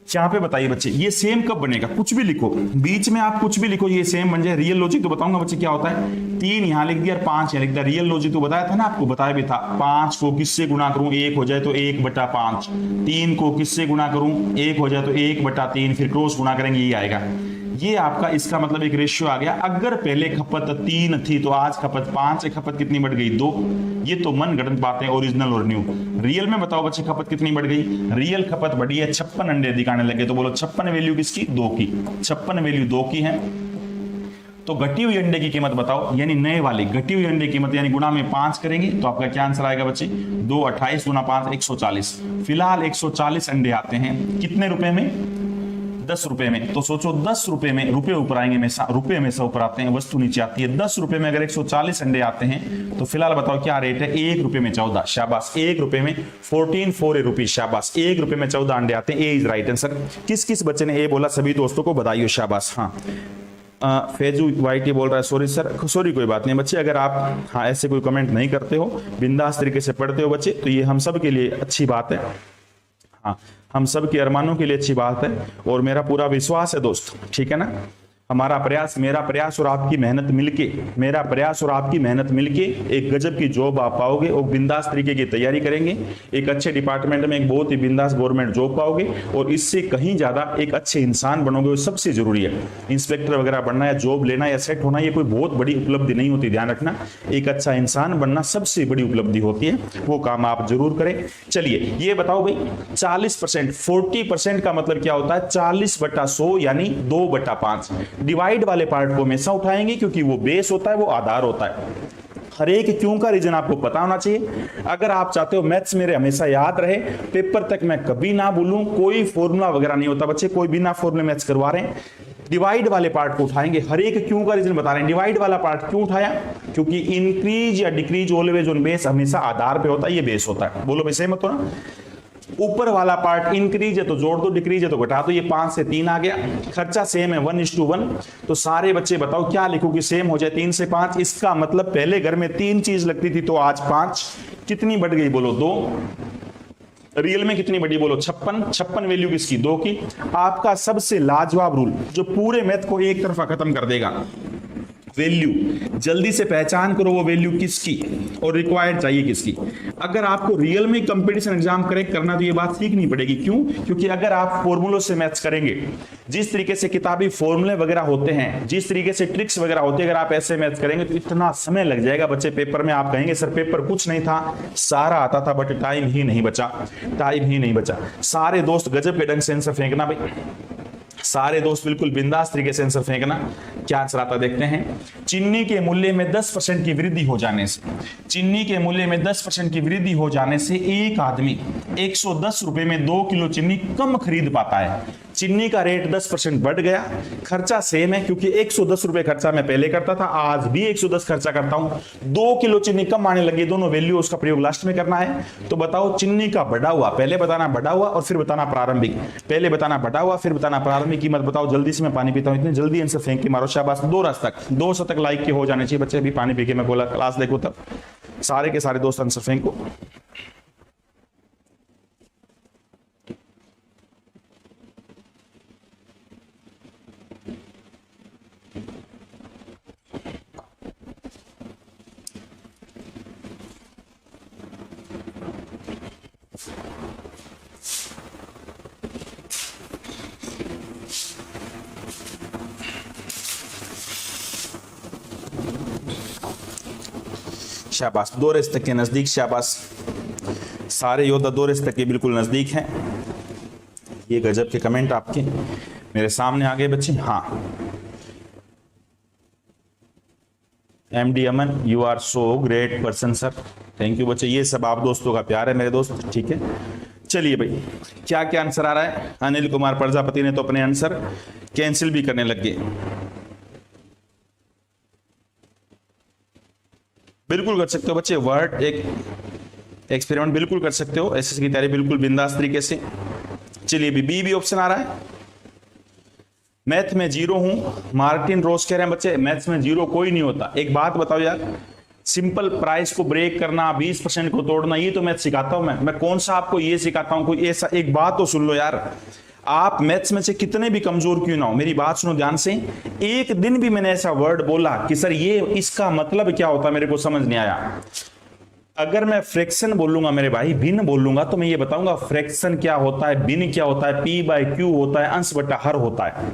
यहाँ पे बताइए बच्चे, ये सेम कब बनेगा? कुछ भी लिखो, बीच में आप कुछ भी लिखो, ये सेम बन जाए। रियल लॉजिक तो बताऊंगा बच्चे क्या होता है। 3 यहाँ लिख दिया और 5 यहाँ लिख दिया। रियल लॉजिक तो बताया था ना आपको, बताया भी था। 5 को किससे गुणा करूं? 1 हो जाए तो 1/5। 3 को किससे गुणा करूं? 1 हो जाए तो 1/3। फिर क्रॉस गुणा करेंगे, ये आएगा। ये आपका इसका मतलब एक रेशियो आ गया। अगर पहले खपत 3 थी तो आज खपत 5 है। खपत कितनी बढ़ गई? 2। ये तो मनगढ़ंत बातें, ओरिजिनल और न्यू। रियल में बताओ बच्चे खपत कितनी बढ़ गई? रियल खपत बढ़ी है, 56 अंडे दिखाने लगे। तो बोलो 56 वैल्यू किसकी? 2 की। 56 वैल्यू 2 की है। तो घटी हुई अंडे की कीमत बताओ, यानी नए वाली घटी हुई अंडे की कीमत, यानी गुणा में 5 करेंगे तो आपका क्या आंसर आएगा बच्चे? 2 28 गुना 5 140। फिलहाल 140 अंडे आते हैं कितने रुपए में? 10 रुपए में। तो सोचो 10 रुपए में, रुपए ऊपर आएंगे हमेशा, रुपए में से ऊपर आते हैं, वस्तु नीचे आती है। 10 रुपए में अगर 140 अंडे आते हैं तो फिलहाल बताओ क्या रेट है? 1 रुपए में 14। शाबाश। 1 रुपए में 14 रुपीज। शाबाश। 1 रुपए में 14 अंडे आते हैं। ए इज राइट आंसर। किस किस बच्चे ने ए बोला? सभी दोस्तों को बधाई हो, शाबाश। हाँ फेजू वाईटी बोल रहा है सॉरी सर। सॉरी कोई बात नहीं बच्चे, अगर आप हाँ ऐसे कोई कमेंट नहीं करते हो, बिंदास तरीके से पढ़ते हो बच्चे, तो ये हम सब के लिए अच्छी बात है। हाँ हम सब के अरमानों के लिए अच्छी बात है और मेरा पूरा विश्वास है दोस्त, ठीक है ना। हमारा प्रयास, मेरा प्रयास और आपकी मेहनत मिलके, मेरा प्रयास और आपकी मेहनत मिलके एक गजब की जॉब आप पाओगे और बिंदास तरीके की तैयारी करेंगे, एक अच्छे डिपार्टमेंट में एक बहुत ही बिंदास गवर्नमेंट जॉब पाओगे और इससे कहीं ज्यादा एक अच्छे इंसान बनोगे। वो सबसे जरूरी है। इंस्पेक्टर वगैरह बनना या जॉब लेना या सेट होना ये कोई बहुत बड़ी उपलब्धि नहीं होती, ध्यान रखना। एक अच्छा इंसान बनना सबसे बड़ी उपलब्धि होती है, वो काम आप जरूर करें। चलिए ये बताओ भाई 40%, 40% का मतलब क्या होता है? 40/100 यानी 2/5। डिवाइड वाले पार्ट को हमेशा उठाएंगे क्योंकि वो बेस होता है, वो आधार होता है। हर एक क्यों का रीजन आपको पता होना चाहिए। अगर आप चाहते हो मैथ्स मेरे हमेशा याद रहे, पेपर तक मैं कभी ना भूलूं, कोई फॉर्मूला वगैरह नहीं होता बच्चे, कोई बिना फॉर्मूले मैथ्स करवा रहे हैं। डिवाइड वाले पार्ट को उठाएंगे, हर एक क्यों का रीजन बता रहे हैं। डिवाइड वाला पार्ट क्यों उठाया? क्योंकि इंक्रीज या डिक्रीज ऑलवेज ऑन बेस, हमेशा आधार पे होता है, ये बेस होता है। बोलो भाई सहमत हो ना? ऊपर वाला पार्ट इंक्रीज है तो जोड़ दो, डिक्रीज है तो घटा दो। ये 5 से 3 आ गया। खर्चा सेम है 1:1, तो सारे बच्चे बताओ क्या लिखो कि सेम हो जाए 3 से 5। इसका मतलब पहले घर में 3 चीज लगती थी तो आज 5। कितनी बढ़ गई बोलो? 2। रियल में कितनी बढ़ी बोलो? 56 वैल्यू किसकी? 2 की। आपका सबसे लाजवाब रूल जो पूरे मैथ को एक तरफा खत्म कर देगा, वैल्यू। जल्दी से पहचान करो वो वैल्यू किसकी और रिक्वायर्ड चाहिए किसकी। अगर आपको रियल में कंपटीशन एग्जाम करेक्ट करना तो ये बात सीखनी पड़ेगी। क्यों? क्योंकि अगर आप फॉर्मूलों से मैथ्स करेंगे, जिस तरीके से किताबी फॉर्मूले वगैरह होते हैं, जिस तरीके से ट्रिक्स वगैरह होते हैं, अगर आप ऐसे मैथ्स करेंगे तो इतना समय लग जाएगा बच्चे पेपर में। आप कहेंगे सर पेपर कुछ नहीं था, सारा आता था बट टाइम ही नहीं बचा, टाइम ही नहीं बचा। सारे दोस्त गजब के ढंग से आंसर फेंकना भाई, सारे दोस्त बिल्कुल बिंदास तरीके से आंसर फेंकना। क्या आंसर आता देखते हैं। चीनी के मूल्य में 10% की वृद्धि हो जाने से, चीनी के मूल्य में 10% की वृद्धि हो जाने से एक आदमी 110 रुपए में 2 किलो चीनी कम खरीद पाता है। चीनी का रेट 10% बढ़ गया, खर्चा सेम है क्योंकि 110 रुपए खर्चा मैं पहले करता था, आज भी 110 खर्चा करता हूं। 2 किलो चीनी कम आने लगी, दोनों वैल्यू उसका प्रयोग लास्ट में करना है। तो बताओ चीनी का बढ़ा हुआ, पहले बताना बढ़ा हुआ और फिर बताना प्रारंभिक, पहले बताना बढ़ा हुआ फिर बताना प्रारंभिक कीमत बताओ। जल्दी से, मैं पानी पीता हूं, इतनी जल्दी आंसर फेंक के मारो, शाबाश। 2 शतक लाइक के हो जाने चाहिए बच्चे। अभी पानी पी के मैं बोला क्लास देखो तब सारे के सारे दोस्त आंसर फेंको। शाबाश, 2 रेस तक के नजदीक, शाबाश। सारे योद्धा 2 रेस तक के बिल्कुल नजदीक हैं। ये गजब के कमेंट आपके मेरे सामने आ गए बच्चे। हाँ, MD Aman, you are so great person sir, thank you बच्चे। ये सब आप दोस्तों का प्यार है मेरे दोस्त, ठीक है। चलिए भाई, क्या क्या आंसर आ रहा है। अनिल कुमार प्रजापति ने तो अपने आंसर कैंसिल भी करने लग गए। बिल्कुल कर सकते हो बच्चे, वर्ड एक एक्सपेरिमेंट बिल्कुल कर सकते हो, एसएससी की तैयारी बिल्कुल बिंदास तरीके से। चलिए बी भी ऑप्शन आ रहा है। मैथ में 0 हूं, मार्टिन रोज कह रहे हैं बच्चे मैथ्स में 0 कोई नहीं होता। एक बात बताओ यार, सिंपल प्राइस को ब्रेक करना, 20% को तोड़ना, ये तो मैथ सिखाता हूं मैं कौन सा आपको ये सिखाता हूं? कोई ऐसा एक बात तो सुन लो यार, आप मैथ्स में से कितने भी कमजोर क्यों ना हो, मेरी बात सुनो ध्यान से। एक दिन भी मैंने ऐसा वर्ड बोला कि सर ये इसका मतलब क्या होता है, मेरे को समझ नहीं आया। अगर मैं फ्रैक्शन बोलूंगा मेरे भाई, भिन्न बोलूंगा, तो मैं ये बताऊंगा फ्रैक्शन क्या होता है, भिन्न क्या होता है, P/Q होता है, अंश बटा हर होता है।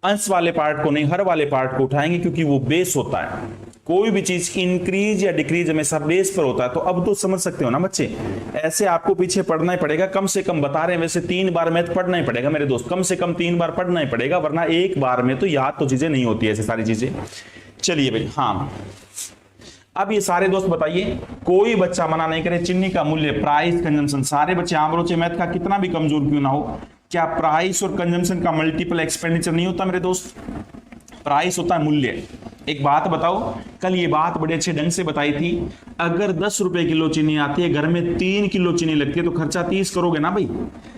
अंश वाले पार्ट को नहीं, हर वाले पार्ट को उठाएंगे क्योंकि वो बेस होता है। कोई भी चीज इंक्रीज या डिक्रीज हमेशा बेस पर होता है। तो अब तो समझ सकते हो ना बच्चे, ऐसे आपको पीछे पढ़ना ही पड़ेगा। कम से कम बता रहे हैं वैसे 3 बार मैथ पढ़ना ही पड़ेगा मेरे दोस्त, कम से कम 3 बार पढ़ना ही पड़ेगा, वरना एक बार में तो याद तो चीजें नहीं होती ऐसी सारी चीजें। चलिए भाई, हाँ अब ये सारे दोस्त बताइए, कोई बच्चा मना नहीं करे, चीनी का मूल्य, प्राइस, कंजम्पशन, सारे बच्चे आम रोचे मैथ का कितना भी कमजोर क्यों ना हो, क्या प्राइस और कंजम्पशन का मल्टीपल एक्सपेंडिचर नहीं होता मेरे दोस्त? प्राइस होता है मूल्य। एक बात बताओ, कल ये बात बड़े अच्छे ढंग से बताई थी, अगर 10 रुपए किलो चीनी आती है, घर में 3 किलो चीनी लगती है, तो खर्चा 30 करोगे ना भाई?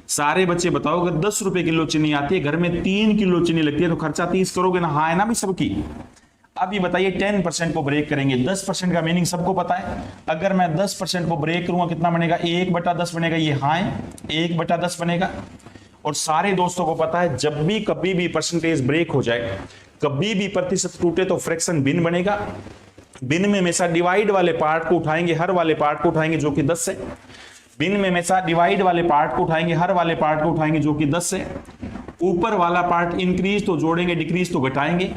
सारे बच्चे बताओ, अगर 10 रुपए किलो चीनी आती है, घर में 3 किलो चीनी लगती है, तो खर्चा 30 करोगे ना? हाँ है ना भाई सबकी? अब ये बताइए 10% को ब्रेक करेंगे, 10% का मीनिंग सबको पता है। अगर मैं 10% को ब्रेक करूंगा कितना बनेगा? 1/10 बनेगा, ये हाँ 1/10 बनेगा। और सारे दोस्तों को पता है जब भी कभी भी परसेंटेज ब्रेक हो जाए, कभी भी प्रतिशत टूटे तो फ्रैक्शन भिन्न बनेगा। भिन्न में हमेशा डिवाइड वाले पार्ट को उठाएंगे, हर वाले पार्ट को उठाएंगे जो कि 10 है। भिन्न में हमेशा डिवाइड वाले पार्ट को उठाएंगे, हर वाले पार्ट को उठाएंगे जो कि 10 है। ऊपर वाला पार्ट इंक्रीज तो जोड़ेंगे, डिक्रीज तो घटाएंगे।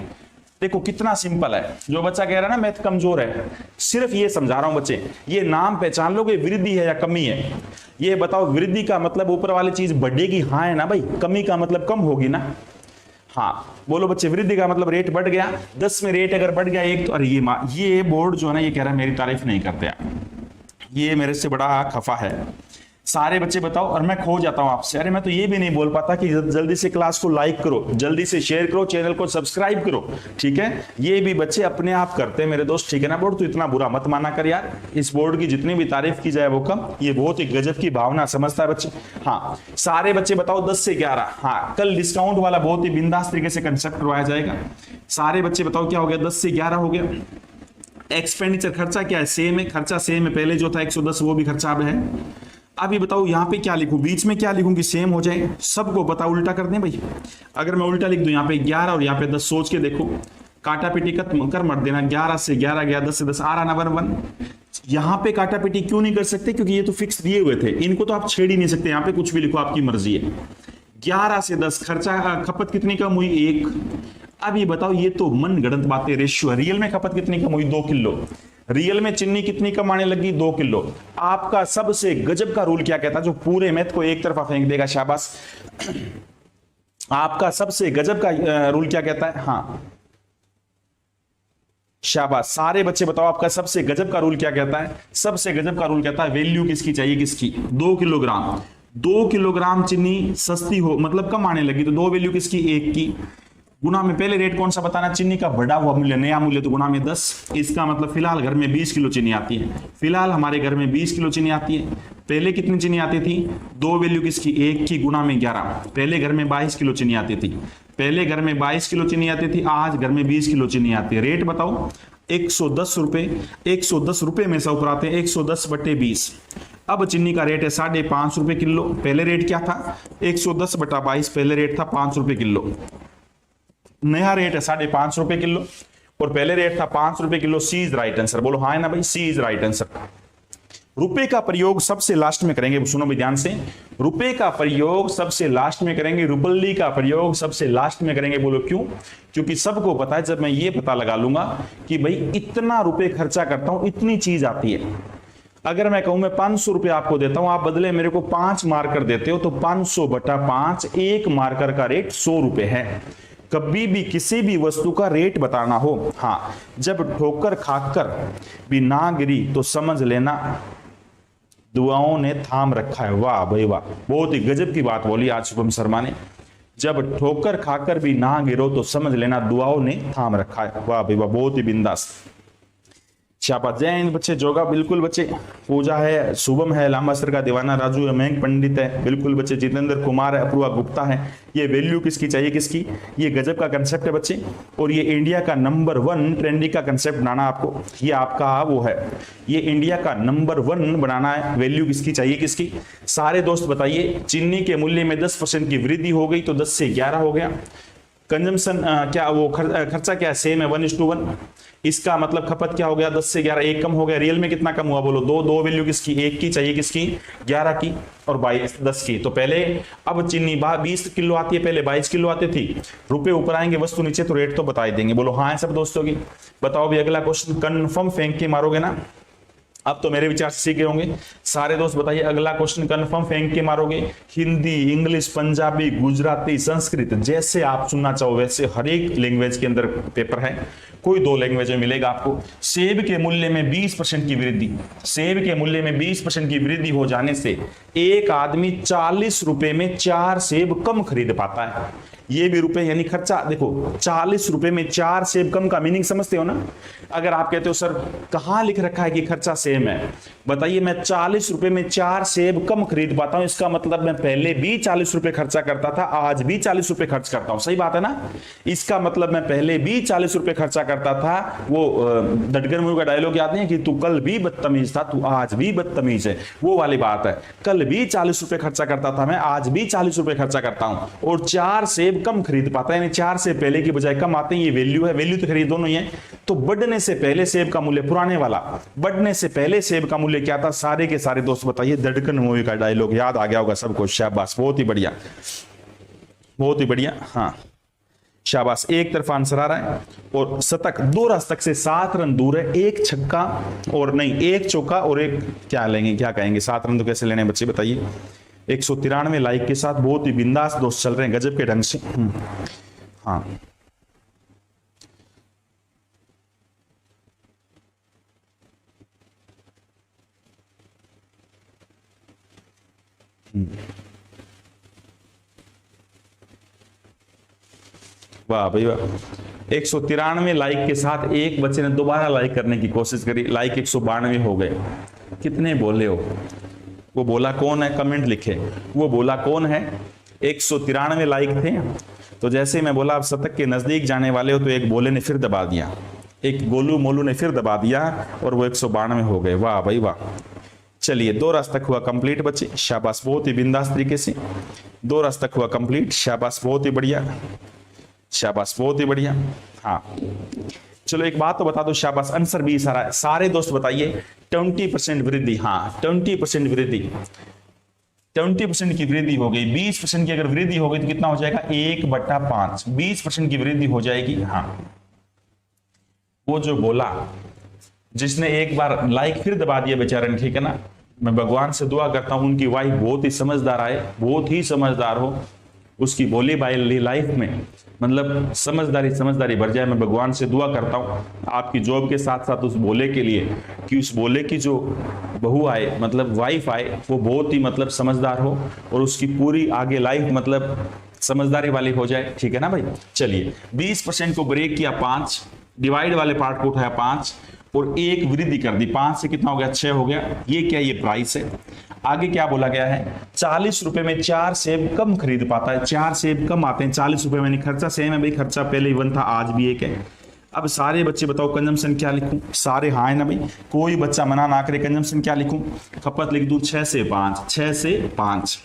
देखो कितना सिंपल है। जो बच्चा कह रहा है ना मैथ कमजोर है, सिर्फ ये समझा रहा हूं बच्चे, ये नाम पहचान लोगे वृद्धि है या कमी है। ये बताओ वृद्धि का मतलब ऊपर वाली चीज बढ़ेगी, हाँ है ना भाई। कमी का मतलब कम होगी ना, हाँ। बोलो बच्चे, वृद्धि का मतलब रेट बढ़ गया। 10 में रेट अगर बढ़ गया एक तो, अरे ये बोर्ड जो है ना ये कह रहा है मेरी तारीफ नहीं करते, ये मेरे से बड़ा खफा है। सारे बच्चे बताओ, और मैं खो जाता हूं आपसे। अरे मैं तो ये भी नहीं बोल पाता कि जल्दी से क्लास को लाइक करो, जल्दी से शेयर करो, चैनल को सब्सक्राइब करो, ठीक है। ये भी बच्चे अपने आप करते हैं मेरे दोस्त, ठीक है ना। बोर्ड तो इतना बुरा मत माना कर यार, इस बोर्ड की जितनी भी तारीफ की जाए वो कम। ये बहुत ही गजब की भावना समझता है बच्चे। हाँ सारे बच्चे बताओ 10 से 11। हाँ कल डिस्काउंट वाला बहुत ही बिंदास तरीके से कंसेप्ट करवाया जाएगा। सारे बच्चे बताओ क्या हो गया, 10 से 11 हो गया। एक्सपेंडिचर खर्चा क्या है, सेम है, खर्चा सेम है। पहले जो था 110 वो भी खर्चा अब है। अभी बताओ यहाँ पे क्या लिखूं, बीच में क्या लिखूं कि सेम हो जाए। सबको पता उल्टा कर दें भाई। अगर मैं उल्टा लिख दूं यहाँ पे 11 और यहाँ पे 10, सोच के देखो, काटा पीटी कर मत देना। 11 से 11 गया, 10 से 10 आ रहा ना 1 1। यहाँ पे काटा पीटी क्यों नहीं कर सकते, क्योंकि ये तो फिक्स दिए हुए थे, इनको तो आप छेड़ ही नहीं सकते। यहाँ पे कुछ भी लिखो, आपकी मर्जी है। 11 से 10 खर्चा, खपत कितनी कम हुई, 1। अब ये बताओ, ये तो मन गणत बातें, रेशियो। रियल में खपत कितनी कम हुई, 2 किलो। रियल में चीनी कितनी कम आने लगी, 2 किलो। आपका सबसे गजब का रूल क्या कहता है, जो पूरे मैथ को एक तरफा फेंक देगा, शाबाश। आपका सबसे गजब का रूल क्या कहता है, हाँ शाबाश। सारे बच्चे बताओ आपका सबसे गजब का रूल क्या कहता है। सबसे गजब का रूल कहता है वैल्यू किसकी चाहिए, किसकी, 2 किलोग्राम। 2 किलोग्राम चीनी सस्ती हो मतलब कम आने लगी तो 2 वैल्यू किसकी, 1 की। गुना में पहले रेट कौन सा बताना, चीनी का बढ़ा हुआ मूल्य, नया मूल्य, तो गुना में 10। इसका मतलब फिलहाल घर में 20 किलो चीनी आती है। फिलहाल हमारे घर में 20 किलो चीनी आती है। पहले कितनी चीनी आती थी, 2 वैल्यू किसकी, 1 की, गुना में 11। पहले घर में 22 किलो चीनी आती थी। पहले घर में 22 किलो चीनी आती थी, आज घर में 20 किलो चीनी आती है। रेट बताओ, 110 रुपए। 110 रुपए में से ऊपर आते हैं 110/20। अब चीनी का रेट है 5.5 रुपए किलो। पहले रेट क्या था, 110/22। पहले रेट था 5 रुपए किलो। नया रेट है 5.5 रुपए किलो और पहले रेट था 5 रुपए kilo. C is right answer. बोलो हाँ है ना भाई, सी इज राइट आंसर। रुपए का प्रयोग सबसे लास्ट में करेंगे, सुनो भी ध्यान से। रुपए का प्रयोग सबसे लास्ट में करेंगे, रुपल्ली का प्रयोग सबसे लास्ट में करेंगे। बोलो क्यों, क्योंकि सबको पता है जब मैं ये पता लगा लूंगा कि भाई इतना रुपए खर्चा करता हूं, इतनी चीज आती है। अगर मैं कहूं मैं 500 रुपए आपको देता हूं, आप बदले मेरे को 5 मार्कर देते हो, तो 500/5, एक मार्कर का रेट 100 रुपए है। कभी भी किसी भी वस्तु का रेट बताना हो, हाँ, जब ठोकर खाकर भी ना गिरी तो समझ लेना दुआओं ने थाम रखा है। वाह भाई वाह, बहुत ही गजब की बात बोली आज शुभम शर्मा ने। जब ठोकर खाकर भी ना गिरो तो समझ लेना दुआओं ने थाम रखा है। वाह भाई वाह, बहुत ही बिंदास। शाबाश। जय हिंद बच्चे। जोगा बिल्कुल बच्चे। पूजा है, शुभम है, लांबासर का दीवाना, राजू है, मयंक पंडित है, बिल्कुल बच्चे, जितेंद्र कुमार है, अपूर्वा गुप्ता है। ये वैल्यू किसकी चाहिए, किसकी, ये गजब का कंसेप्ट है बच्चे। और ये इंडिया का नंबर 1 ट्रेंडी का कंसेप्ट बनाना आपको, ये आपका वो है, ये इंडिया का नंबर 1 बनाना है। वैल्यू किसकी चाहिए, किसकी। सारे दोस्त बताइए, चीनी के मूल्य में 10% की वृद्धि हो गई तो 10 से 11 हो गया। कंजम्पशन क्या, वो खर्चा क्या सेम है, 1:1। इसका मतलब खपत क्या हो गया, 10 से 11, 1 कम हो गया। रियल में कितना कम हुआ, बोलो 2 वैल्यू किसकी, 1 की चाहिए, किसकी, 11 की और 10 की। तो पहले, अब चीनी 20 किलो आती है, पहले 22 किलो आती थी। रुपए ऊपर आएंगे, वस्तु नीचे, तो रेट तो बता ही देंगे। बोलो हाँ है सब दोस्तों की। बताओ भी अगला क्वेश्चन कंफर्म फेंक के मारोगे ना, अब तो मेरे विचार से सीख गए होंगे। सारे दोस्त बताइए, अगला क्वेश्चन कंफर्म फेंक के मारोगे। हिंदी, इंग्लिश, पंजाबी, गुजराती, संस्कृत, जैसे आप सुनना चाहो वैसे हर एक लैंग्वेज के अंदर पेपर है, कोई 2 लैंग्वेज में मिलेगा आपको। सेब के मूल्य में 20% की वृद्धि, सेब के मूल्य में 20% की वृद्धि हो जाने से एक आदमी 40 रुपए में 4 सेब कम खरीद पाता है। ये भी रुपए यानी खर्चा। देखो 40 रुपए में 4 सेब कम का मीनिंग समझते हो ना। अगर आप कहते हो सर कहां लिख रखा है कि खर्चा सेम है, बताइए मैं 40 रुपए में 4 सेब कम खरीद पाता हूं, इसका मतलब मैं पहले भी 40 रुपए खर्चा करता था, आज भी 40 रुपए खर्च करता हूं। सही बात है ना। इसका मतलब मैं पहले भी 40 रुपए खर्चा करता था। वो दटगर मूवी का डायलॉग याद नहीं है कि तू कल भी बदतमीज था, तू आज भी बदतमीज है, वो वाली बात है। कल भी 40 रुपए खर्चा करता था मैं, आज भी 40 रुपए खर्चा करता हूं और 4 सेब कम खरीद पाता है, यानी 4 सेब पहले की बजाय कम आते हैं। ये वैल्यू है, वैल्यू तो खरीद दोनों ही है। तो बढ़ने से पहले सेब का मूल्य, पुराने वाला बढ़ने से पहले सेब का मूल्य क्या था? सारे के सारे दोस्त बताइए, दटकन मूवी का डायलॉग याद आ गया होगा सबको। शाबाश, बहुत ही बढ़िया, बहुत ही बढ़िया। हाँ शाबाश, एक तरफ आंसर आ रहा है। और शतक, 2 रस्तक से 7 रन दूर है, एक छक्का और नहीं, एक चौका और एक क्या लेंगे, क्या कहेंगे, 7 रन तो कैसे लेने बच्चे बताइए। 193 लाइक के साथ बहुत ही बिंदास दोस्त चल रहे हैं, गजब के ढंग से। हाँ वाह भाई वाह। 193 लाइक के साथ एक बच्चे ने दोबारा लाइक करने की कोशिश करी, लाइक 192 हो गए। कितने बोले हो? वो बोला कौन है, कमेंट लिखे, वो बोला कौन है। 193 लाइक थे, तो जैसे मैं बोला आप शतक के नजदीक जाने वाले हो, तो एक बोले ने फिर दबा दिया, एक गोलू मोलू ने फिर दबा दिया और वो 192 हो गए। वाह भाई वाह। चलिए 2 रास्ता हुआ कंप्लीट बच्चे, शाबाश, बहुत ही बिंदास तरीके से 2 रास्ता हुआ कंप्लीट, शाबाश, बहुत ही बढ़िया, शाबाश, बहुत ही बढ़िया। हाँ चलो एक बात तो बता दो, शाबाश, आंसर भी सारा है। सारे दोस्त बताइए 20% वृद्धि। हाँ 20% वृद्धि, 20% की वृद्धि हो गई। 20% की अगर वृद्धि हो गई तो कितना हो जाएगा? 1/5। 20% की वृद्धि हो जाएगी। हाँ वो जो बोला, जिसने एक बार लाइक फिर दबा दिया बेचारे ने, ठीक है ना, मैं भगवान से दुआ करता हूं उनकी वाइफ बहुत ही समझदार आए, बहुत ही समझदार हो, उसकी बोली बाई लाइफ में मतलब समझदारी भर जाए। मैं भगवान से दुआ करता हूँ आपकी जॉब के साथ साथ उस बोले के लिए, कि उस बोले की जो बहू आए मतलब वाइफ आए वो बहुत ही मतलब समझदार हो और उसकी पूरी आगे लाइफ मतलब समझदारी वाली हो जाए, ठीक है ना भाई। चलिए 20% को ब्रेक किया 5, डिवाइड वाले पार्ट को उठाया 5 और एक वृद्धि कर दी, 5 से कितना हो गया? 6 हो गया। ये क्या, ये प्राइस है। आगे क्या बोला गया है? 40 रुपए में 4 सेब कम खरीद पाता है, 4 सेब कम आते हैं 40 रुपए में। खर्चा सेम है भाई, खर्चा पहले 1 था, आज भी 1 है। अब सारे बच्चे बताओ कंजम्पशन क्या लिखूं? सारे हाँ है ना भाई, कोई बच्चा मना ना करे। कंजम्पशन क्या लिखूं? खपत लिख दूं 6 से 5, 6 से 5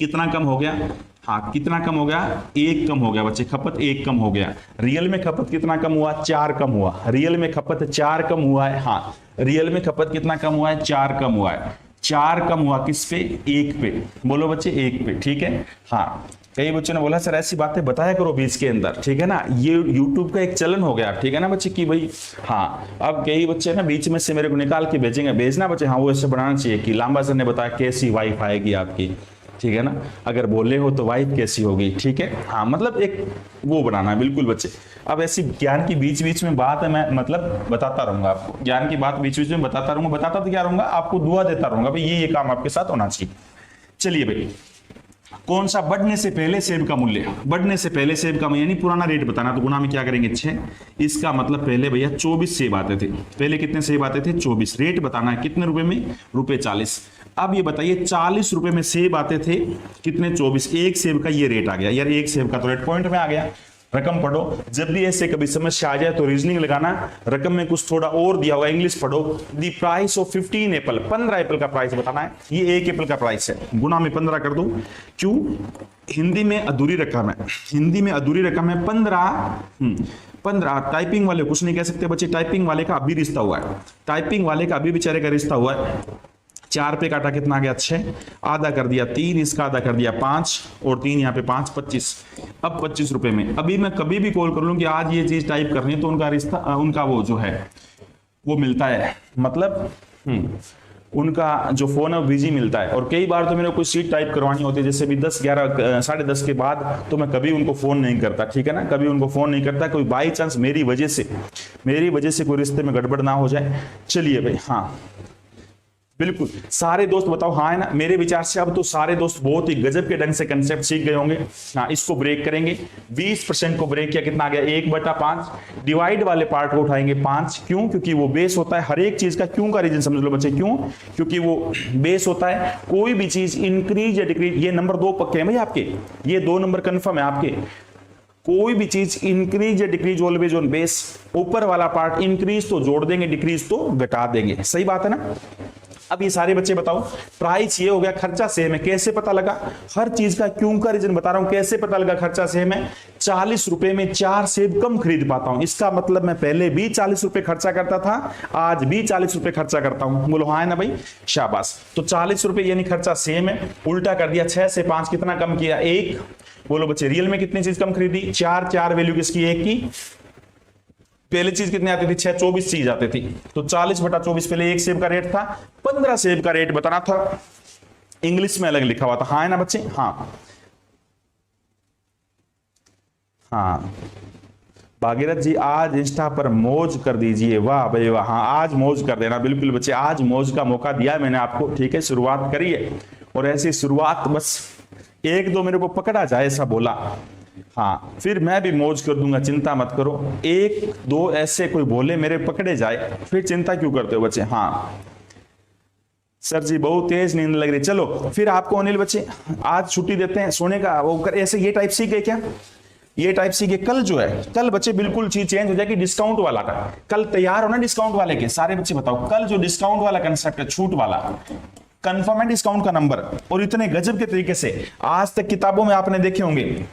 कितना कम हो गया? हाँ कितना कम हो गया? 1 कम हो गया बच्चे, खपत 1 कम हो गया। रियल में खपत कितना कम हुआ? 4 कम हुआ। रियल में खपत 4 कम हुआ है। हाँ रियल में खपत कितना कम हुआ है? 4 कम हुआ है। 4 कम हुआ किस पे? 1 पे। बोलो बच्चे 1 पे, ठीक है। हाँ कई बच्चों ने बोला सर ऐसी बातें बताया करो बीच के अंदर, ठीक है ना, ये YouTube का एक चलन हो गया, ठीक है ना बच्चे, कि भाई हाँ अब कई बच्चे ना बीच में से मेरे को निकाल के भेजेंगे, भेजना बच्चे, हाँ वो ऐसे बनाना चाहिए कि लांबा सर ने बताया कैसी वाइफ आएगी आपकी, ठीक है ना, अगर बोले हो तो वाइफ कैसी होगी, ठीक है। हाँ मतलब एक वो बनाना है, बिल्कुल बच्चे। अब ऐसी ज्ञान की बीच बीच में बात है, मैं मतलब बताता रहूंगा आपको, ज्ञान की बात बीच बीच में बताता रहूंगा। बताता तो क्या रहूंगा, आपको दुआ देता रहूंगा भाई ये काम आपके साथ होना चाहिए। चलिए भाई, कौन सा बढ़ने से पहले सेब का मूल्य? बढ़ने से पहले सेब का यानी पुराना रेट बताना, तो गुना में क्या करेंगे 6। इसका मतलब पहले भैया 24 सेब आते थे। पहले कितने सेब आते थे? 24। रेट बताना है कितने रुपए में? ₹40। अब ये बताइए 40 रुपए में सेब आते थे कितने? 24। एक सेब का ये रेट आ गया यार, एक सेब का तो रेट पॉइंट में आ गया। रकम पढ़ो, जब भी ऐसे कभी समस्या आ जाए तो रीजनिंग लगाना, रकम में कुछ थोड़ा और दिया होगा, इंग्लिश पढ़ो। The price of 15 Apple, 15 Apple का प्राइस बताना है। ये 1 एप्पल का प्राइस है, गुना में 15 कर दो। क्यों? हिंदी में अधूरी रकम है, हिंदी में अधूरी रकम है 15। टाइपिंग वाले कुछ नहीं कह सकते बच्चे, टाइपिंग वाले का अभी रिश्ता हुआ है, टाइपिंग वाले का अभी बेचारे का रिश्ता हुआ है। 4 पे काटा कितना आ गया? 6। आधा कर दिया 3, इसका आधा कर दिया 5 और 3 यहाँ पे 5, 25। अब 25 रुपए में अभी मैं कभी भी कॉल कर लूं कि आज ये चीज टाइप करनी है तो उनका रिश्ता, उनका वो जो है वो मिलता है, मतलब उनका जो फोन है वो बिजी मिलता है। और कई बार तो मेरे को कोई सीट टाइप करवानी होती है, जैसे भी 10, 11, 10:30 के बाद, तो मैं कभी उनको फोन नहीं करता, ठीक है ना, कभी उनको फोन नहीं करता। कोई बाई चांस मेरी वजह से कोई रिश्ते में गड़बड़ ना हो जाए। चलिए भाई, हाँ बिल्कुल सारे दोस्त बताओ हाँ है ना। मेरे विचार से अब तो सारे दोस्त बहुत ही गजब के ढंग से कंसेप्ट सीख गए होंगे। हाँ, इसको ब्रेक करेंगे। 20% को ब्रेक किया, कितना आ गया 1/5। डिवाइड वाले पार्ट को उठाएंगे 5। क्यों? क्योंकि वो बेस होता है हर एक चीज का। क्यों का रीजन समझ लो बच्चे, क्यों? क्योंकि वो बेस होता है। कोई भी चीज इंक्रीज या डिक्रीज, ये नंबर 2 पक्के हैं भाई आपके, ये 2 नंबर कंफर्म है आपके। कोई भी चीज इंक्रीज या डिक्रीज ऑलवेज ऑन बेस। ऊपर वाला पार्ट इंक्रीज तो जोड़ देंगे, डिक्रीज तो घटा देंगे। सही बात है ना। अब ये सारे बच्चे बताओ, प्राइस ये हो गया, खर्चा सेम है, कैसे पता लगा? हर चीज का क्यों का रीजन बता रहा हूं, कैसे पता लगा खर्चा सेम है? 40 रुपए में 4 सेब कम खरीद पाता हूं, इसका मतलब मैं पहले भी 40 रुपए खर्चा करता था, आज भी 40 रुपए खर्चा करता हूं। बोलो हाँ है ना भाई, शाबाश। तो 40 रुपए यानी खर्चा सेम है, उल्टा कर दिया, 6 से 5 कितना कम किया? 1। बोलो बच्चे रियल में कितनी चीज कम खरीदी? 4 वैल्यू किसकी? 1 की। पहले चीज कितनी आती थी? 6, 24 चीज आती थी। तो 40/24 पहले 1 सेब का रेट था, 15 सेब का रेट बताना था, इंग्लिश में अलग लिखा हुआ था। हाँ है ना बच्चे? हाँ हाँ भागीरथ जी आज इंस्टा पर मौज कर दीजिए। वाह भाई वाह। हाँ आज मौज कर देना, बिल्कुल बच्चे, आज मौज का मौका दिया मैंने आपको। ठीक है, शुरुआत करिए, और ऐसी शुरुआत बस 1-2 मेरे को पकड़ा जाए ऐसा बोला, हाँ फिर मैं भी मौज कर दूंगा, चिंता मत करो। 1-2 ऐसे कोई बोले मेरे पकड़े जाए, फिर चिंता क्यों करते हो बच्चे? हाँ सर जी बहुत तेज नींद लग रही। चलो फिर आपको अनिल बच्चे आज छुट्टी देते हैं, सोने का वो कर, ऐसे ये टाइप सीख गए क्या? ये टाइप सीखे। कल जो है, कल बच्चे बिल्कुल चीज चेंज हो जाएगी डिस्काउंट वाला का। कल तैयार हो ना डिस्काउंट वाले के सारे बच्चे, बताओ कल जो डिस्काउंट वाला कंसेप्ट है, छूट वाला, कंफर्म है डिस्काउंट का नंबर, और इतने गजब के तरीके से आज तक किताबों में आपने देखे होंगे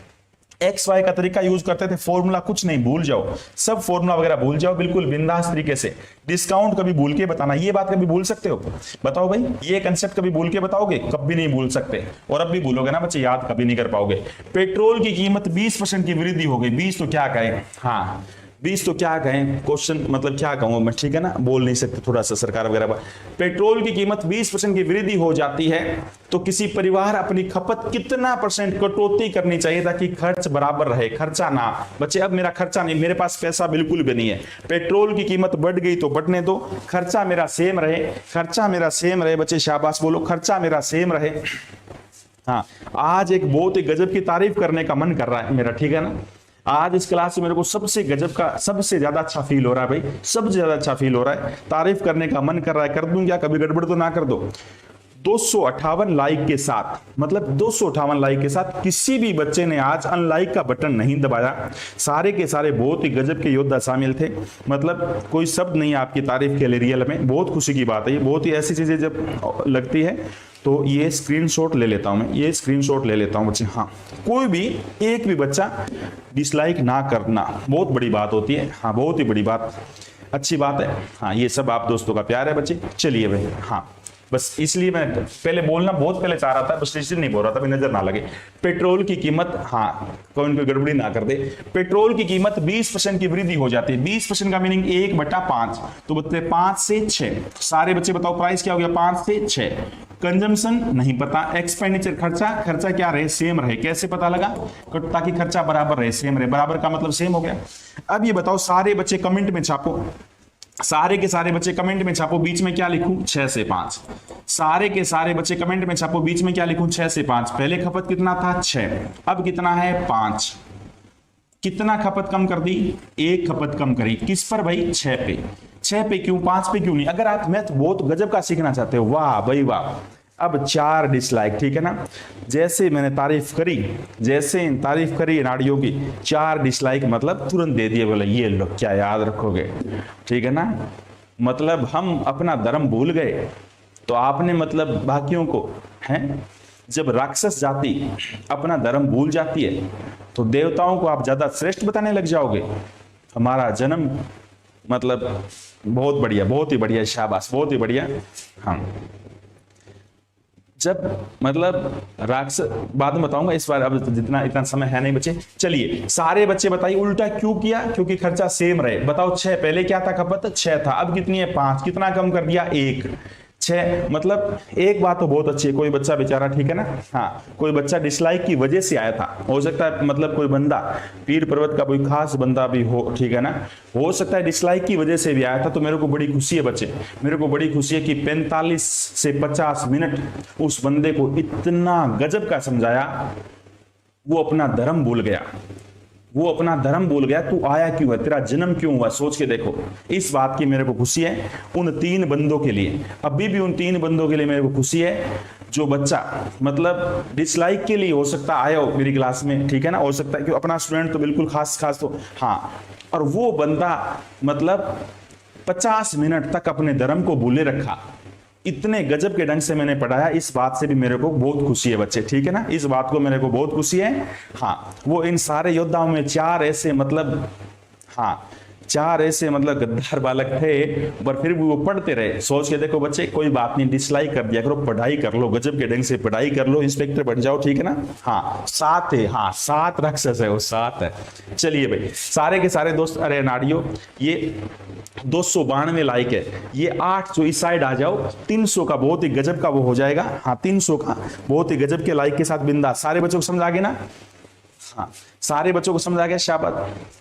XY का तरीका यूज करते थे। फॉर्मूला कुछ नहीं, भूल जाओ, सब फॉर्मूला वगैरह भूल जाओ, बिल्कुल बिंदास तरीके से। डिस्काउंट कभी भूल के बताना, ये बात कभी भूल सकते हो? बताओ भाई, ये कंसेप्ट कभी भूल के बताओगे? कभी नहीं भूल सकते, और अब भी भूलोगे ना बच्चे, याद कभी नहीं कर पाओगे। पेट्रोल की कीमत 20% की वृद्धि हो गई। 20 तो क्या कहें, हाँ 20 तो क्या कहें, क्वेश्चन मतलब क्या कहूं मैं, ठीक है ना, बोल नहीं सकते थोड़ा सा सरकार वगैरह। पेट्रोल की कीमत 20% की वृद्धि हो जाती है तो किसी परिवार अपनी खपत कितना % कटौती करनी चाहिए ताकि खर्च बराबर रहे? खर्चा ना बच्चे, अब मेरा खर्चा नहीं, मेरे पास पैसा बिल्कुल भी नहीं है, पेट्रोल की कीमत बढ़ गई तो बढ़ने दो, खर्चा मेरा सेम रहे, खर्चा मेरा सेम रहे बच्चे, शाबाश बोलो, खर्चा मेरा सेम रहे। हाँ आज एक बहुत ही गजब की तारीफ करने का मन कर रहा है मेरा, ठीक है ना। आज इस क्लास से मेरे को सबसे गजब का, सबसे ज्यादा अच्छा फील हो रहा है भाई, सबसे ज्यादा अच्छा फील हो रहा है, तारीफ करने का मन कर रहा है। कर दूं क्या? कभी गड़बड़ तो ना कर दो। 258 लाइक के साथ, मतलब 258 लाइक के साथ किसी भी बच्चे ने आज अनलाइक का बटन नहीं दबाया। सारे के सारे बहुत ही गजब के योद्धा शामिल थे, मतलब कोई शब्द नहीं आपकी तारीफ के लिए। रियल में बहुत खुशी की बात है, ये बहुत ही ऐसी चीजें जब लगती है तो ये स्क्रीनशॉट ले लेता हूं मैं, ये स्क्रीनशॉट ले लेता हूं बच्चे। हाँ कोई भी एक भी बच्चा डिसलाइक ना करना बहुत बड़ी बात होती है। हाँ बहुत ही बड़ी बात, अच्छी बात है। हाँ ये सब आप दोस्तों का प्यार है बच्चे। चलिए भाई, हाँ बस इसलिए मैं पहले बोलना बहुत पहले चाह रहा था, बस इसलिए नहीं बोल रहा था, नजर ना लगे। पेट्रोल की कीमत, हाँ कोई गड़बड़ी ना कर दे, पेट्रोल की कीमत 20% की वृद्धि हो जाती है। 20% का मीनिंग 1/5, तो बच्चे 5 से 6। सारे बच्चे बताओ प्राइस क्या हो गया? 5 से 6। कंजम्पशन नहीं पता, एक्सपेंडिचर खर्चा, खर्चा क्या रहे? सेम रहे। कैसे पता लगा? ताकि खर्चा बराबर रहे, सेम रहे, बराबर का मतलब सेम हो गया। अब ये बताओ सारे बच्चे कमेंट में छापो, सारे के सारे बच्चे कमेंट में छापो, बीच में क्या लिखूं? 6 से 5। सारे के सारे बच्चे कमेंट में छापो, बीच में क्या लिखूं? 6 से 5। पहले खपत कितना था? 6, अब कितना है? 5। कितना खपत कम कर दी? 1 खपत कम करी। किस पर भाई? 6 पे। 6 पे क्यों? 5 पे क्यों नहीं? अगर आप मैथ बहुत गजब का सीखना चाहते हो, वाह भाई वाह। अब 4 डिसलाइक, ठीक है ना, जैसे मैंने तारीफ करी, जैसे तारीफ करी नाड़ियों की, 4 डिसलाइक मतलब तुरंत दे दिए, बोले ये लोग क्या याद रखोगे, ठीक है ना। मतलब हम अपना धर्म भूल गए तो आपने मतलब बाकियों को हैं, जब राक्षस जाति अपना धर्म भूल जाती है तो देवताओं को आप ज्यादा श्रेष्ठ बताने लग जाओगे। हमारा जन्म मतलब बहुत बढ़िया, बहुत ही बढ़िया, शाबाश, बहुत ही बढ़िया। हाँ जब मतलब राक्षस, बाद में बताऊंगा इस बार, अब जितना इतना समय है नहीं बच्चे। चलिए सारे बच्चे बताइए उल्टा क्यों किया? क्योंकि खर्चा सेम रहे। बताओ 6 पहले क्या था? खपत 6 था, अब कितनी है? 5। कितना कम कर दिया? 1। 6 मतलब एक बात तो बहुत अच्छी है, कोई बच्चा बेचारा ठीक है ना, हाँ कोई बच्चा डिसलाइक की वजह से आया था, हो सकता है मतलब कोई बंदा पीर पर्वत का कोई खास बंदा भी हो, ठीक है ना, हो सकता है डिसलाइक की वजह से भी आया था। तो मेरे को बड़ी खुशी है बच्चे, मेरे को बड़ी खुशी है कि 45 से 50 मिनट उस बंदे को इतना गजब का समझाया, वो अपना धर्म भूल गया, वो अपना धर्म भूल गया। तू आया क्यों है, तेरा जन्म क्यों हुआ, सोच के देखो। इस बात की मेरे को खुशी है उन 3 बंदों के लिए, अभी भी उन 3 बंदों के लिए मेरे को खुशी है जो बच्चा मतलब डिसलाइक के लिए हो सकता आया हो मेरी क्लास में, ठीक है ना, हो सकता है कि अपना स्टूडेंट तो बिल्कुल खास तो हाँ, और वो बंदा मतलब 50 मिनट तक अपने धर्म को भूले रखा, इतने गजब के ढंग से मैंने पढ़ाया। इस बात से भी मेरे को बहुत खुशी है बच्चे, ठीक है ना, इस बात को मेरे को बहुत खुशी है। हाँ वो इन सारे योद्धाओं में 4 ऐसे मतलब हाँ 4 ऐसे मतलब गद्दार बालक थे, पर फिर भी वो पढ़ते रहे। सोच के देखो बच्चे, कोई बात नहीं, डिसलाइक कर दिया करो, पढ़ाई कर लो, गजब के ढंग से पढ़ाई कर लो, इंस्पेक्टर बन जाओ, ठीक है ना। हाँ 7 है, हाँ 7 राक्षस है, वो 7 है। चलिए भाई सारे के सारे दोस्त, अरे नाड़ियों ये 292 लाइक है, ये 8 जो इस साइड आ जाओ, 300 का बहुत ही गजब का वो हो जाएगा। हाँ 300 का बहुत ही गजब के लाइक के साथ बिंदास। सारे बच्चों को समझ आ गया ना, हाँ सारे बच्चों को समझ आ गया, शाबाश।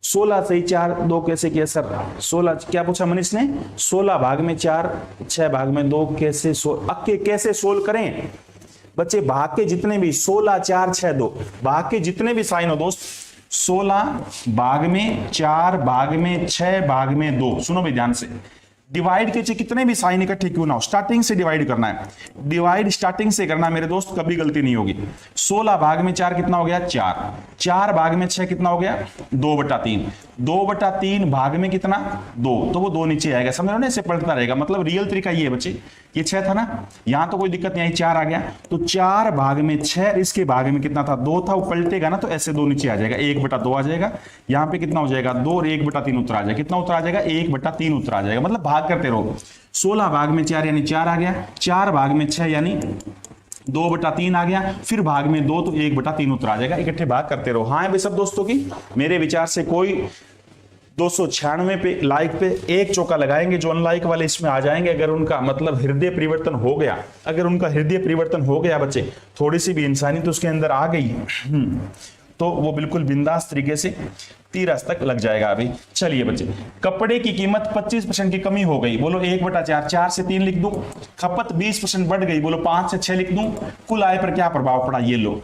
16 से 4 2 कैसे किया सर, 16 क्या पूछा मनीष ने, 16 भाग में 4 6 भाग में 2 कैसे कैसे सोल्व करें बच्चे। भाग के जितने भी 16 4 6 2 भाग के जितने भी साइन हो दोस्त, 16 भाग में 4 भाग में 6 भाग में 2, सुनो भाई ध्यान से, डिवाइड के कितने भी साइन इकट्ठे क्यों ना हो, स्टार्टिंग से डिवाइड करना है, डिवाइड स्टार्टिंग से करना मेरे दोस्त, कभी गलती नहीं होगी। 16 भाग में 4 कितना हो गया 4, 4 भाग में 6 कितना हो गया 2/3, 2/3 भाग में कितना 2, तो वो 2 नीचे आएगा, समझ लो ना, ऐसे पलटता रहेगा। मतलब रियल तरीका ये है बच्चे, ये 6 था ना, यहां तो कोई दिक्कत नहीं आई, 4 आ गया, तो 4 भाग में 6, इसके भाग में कितना था 2 था, वो पलटेगा ना तो ऐसे 2 नीचे आ जाएगा, 1/2 आ जाएगा, यहाँ पे कितना हो जाएगा 2 और 1/3 उत्तर आ जाएगा, कितना उत्तर आ जाएगा 1/3 उत्तर आ जाएगा। मतलब भाग करते रहो, 16 भाग में 4 यानी 4 आ गया, 4 भाग में 6 यानी 2/3 आ गया, फिर भाग में 2 तो 1/3 उत्तर आ जाएगा, इकट्ठे भाग करते रहो। हाँ भाई सब दोस्तों की, मेरे विचार से कोई 296 पे लाइक पे एक चौका लगाएंगे, जो अनलाइक वाले इसमें आ जाएंगे, अगर उनका मतलब हृदय परिवर्तन हो गया, अगर उनका हृदय परिवर्तन हो गया बच्चे, थोड़ी सी भी इंसानियत तो उसके अंदर आ गई तो वो बिल्कुल बिंदास तरीके से 30 तक लग जाएगा। अभी चलिए बच्चे, कपड़े की कीमत 25% की कमी हो गई, बोलो 1/4, 4 से 3 लिख दूं। खपत 20% बढ़ गई, बोलो 5 से 6 लिख दूं। कुल आय पर क्या प्रभाव पड़ा, ये लो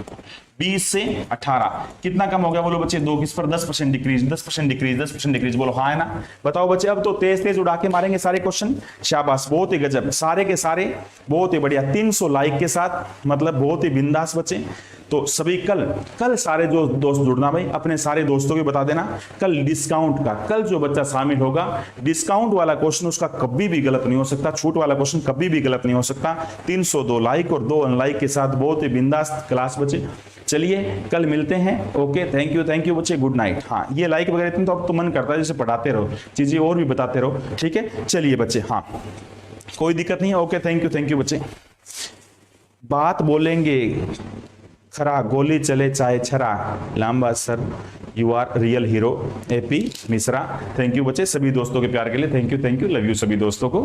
20 से 18 कितना कम हो गया, बोलो बच्चे 2, किस पर 10% डिक्रीज, 10% डिक्रीज, 10% डिक्रीज, बोलो हाँ है ना। बताओ बच्चे, अब तो तेज तेज उड़ा के मारेंगे सारे क्वेश्चन, शाबाश, बहुत ही गजब, सारे के सारे बहुत ही बढ़िया, 300 लाइक के साथ, मतलब बहुत ही बिंदास बच्चे। तो सभी कल सारे जो दोस्त जुड़ना भाई, अपने सारे दोस्तों को बता देना, कल डिस्काउंट का, कल जो बच्चा शामिल होगा डिस्काउंट वाला क्वेश्चन उसका कभी भी गलत नहीं हो सकता, छूट वाला क्वेश्चन कभी भी गलत नहीं हो सकता। 302 लाइक और 2 अनलाइक के साथ बहुत ही बिंदास क्लास बच्चे। चलिए कल मिलते हैं, ओके, थैंक यू बच्चे, गुड नाइट। हाँ ये लाइक वगैरह इतने तो अब तो मन करता है जैसे पढ़ाते रहो, चीजें और भी बताते रहो, ठीक है। चलिए बच्चे, हाँ कोई दिक्कत नहीं है, ओके, थैंक यू बच्चे। बात बोलेंगे खरा, गोली चले चाहे छरा, Lamba sir, you are real hero, AP Mishra. Thank you बच्चे, सभी दोस्तों के प्यार के लिए थैंक यू, लव यू सभी दोस्तों को।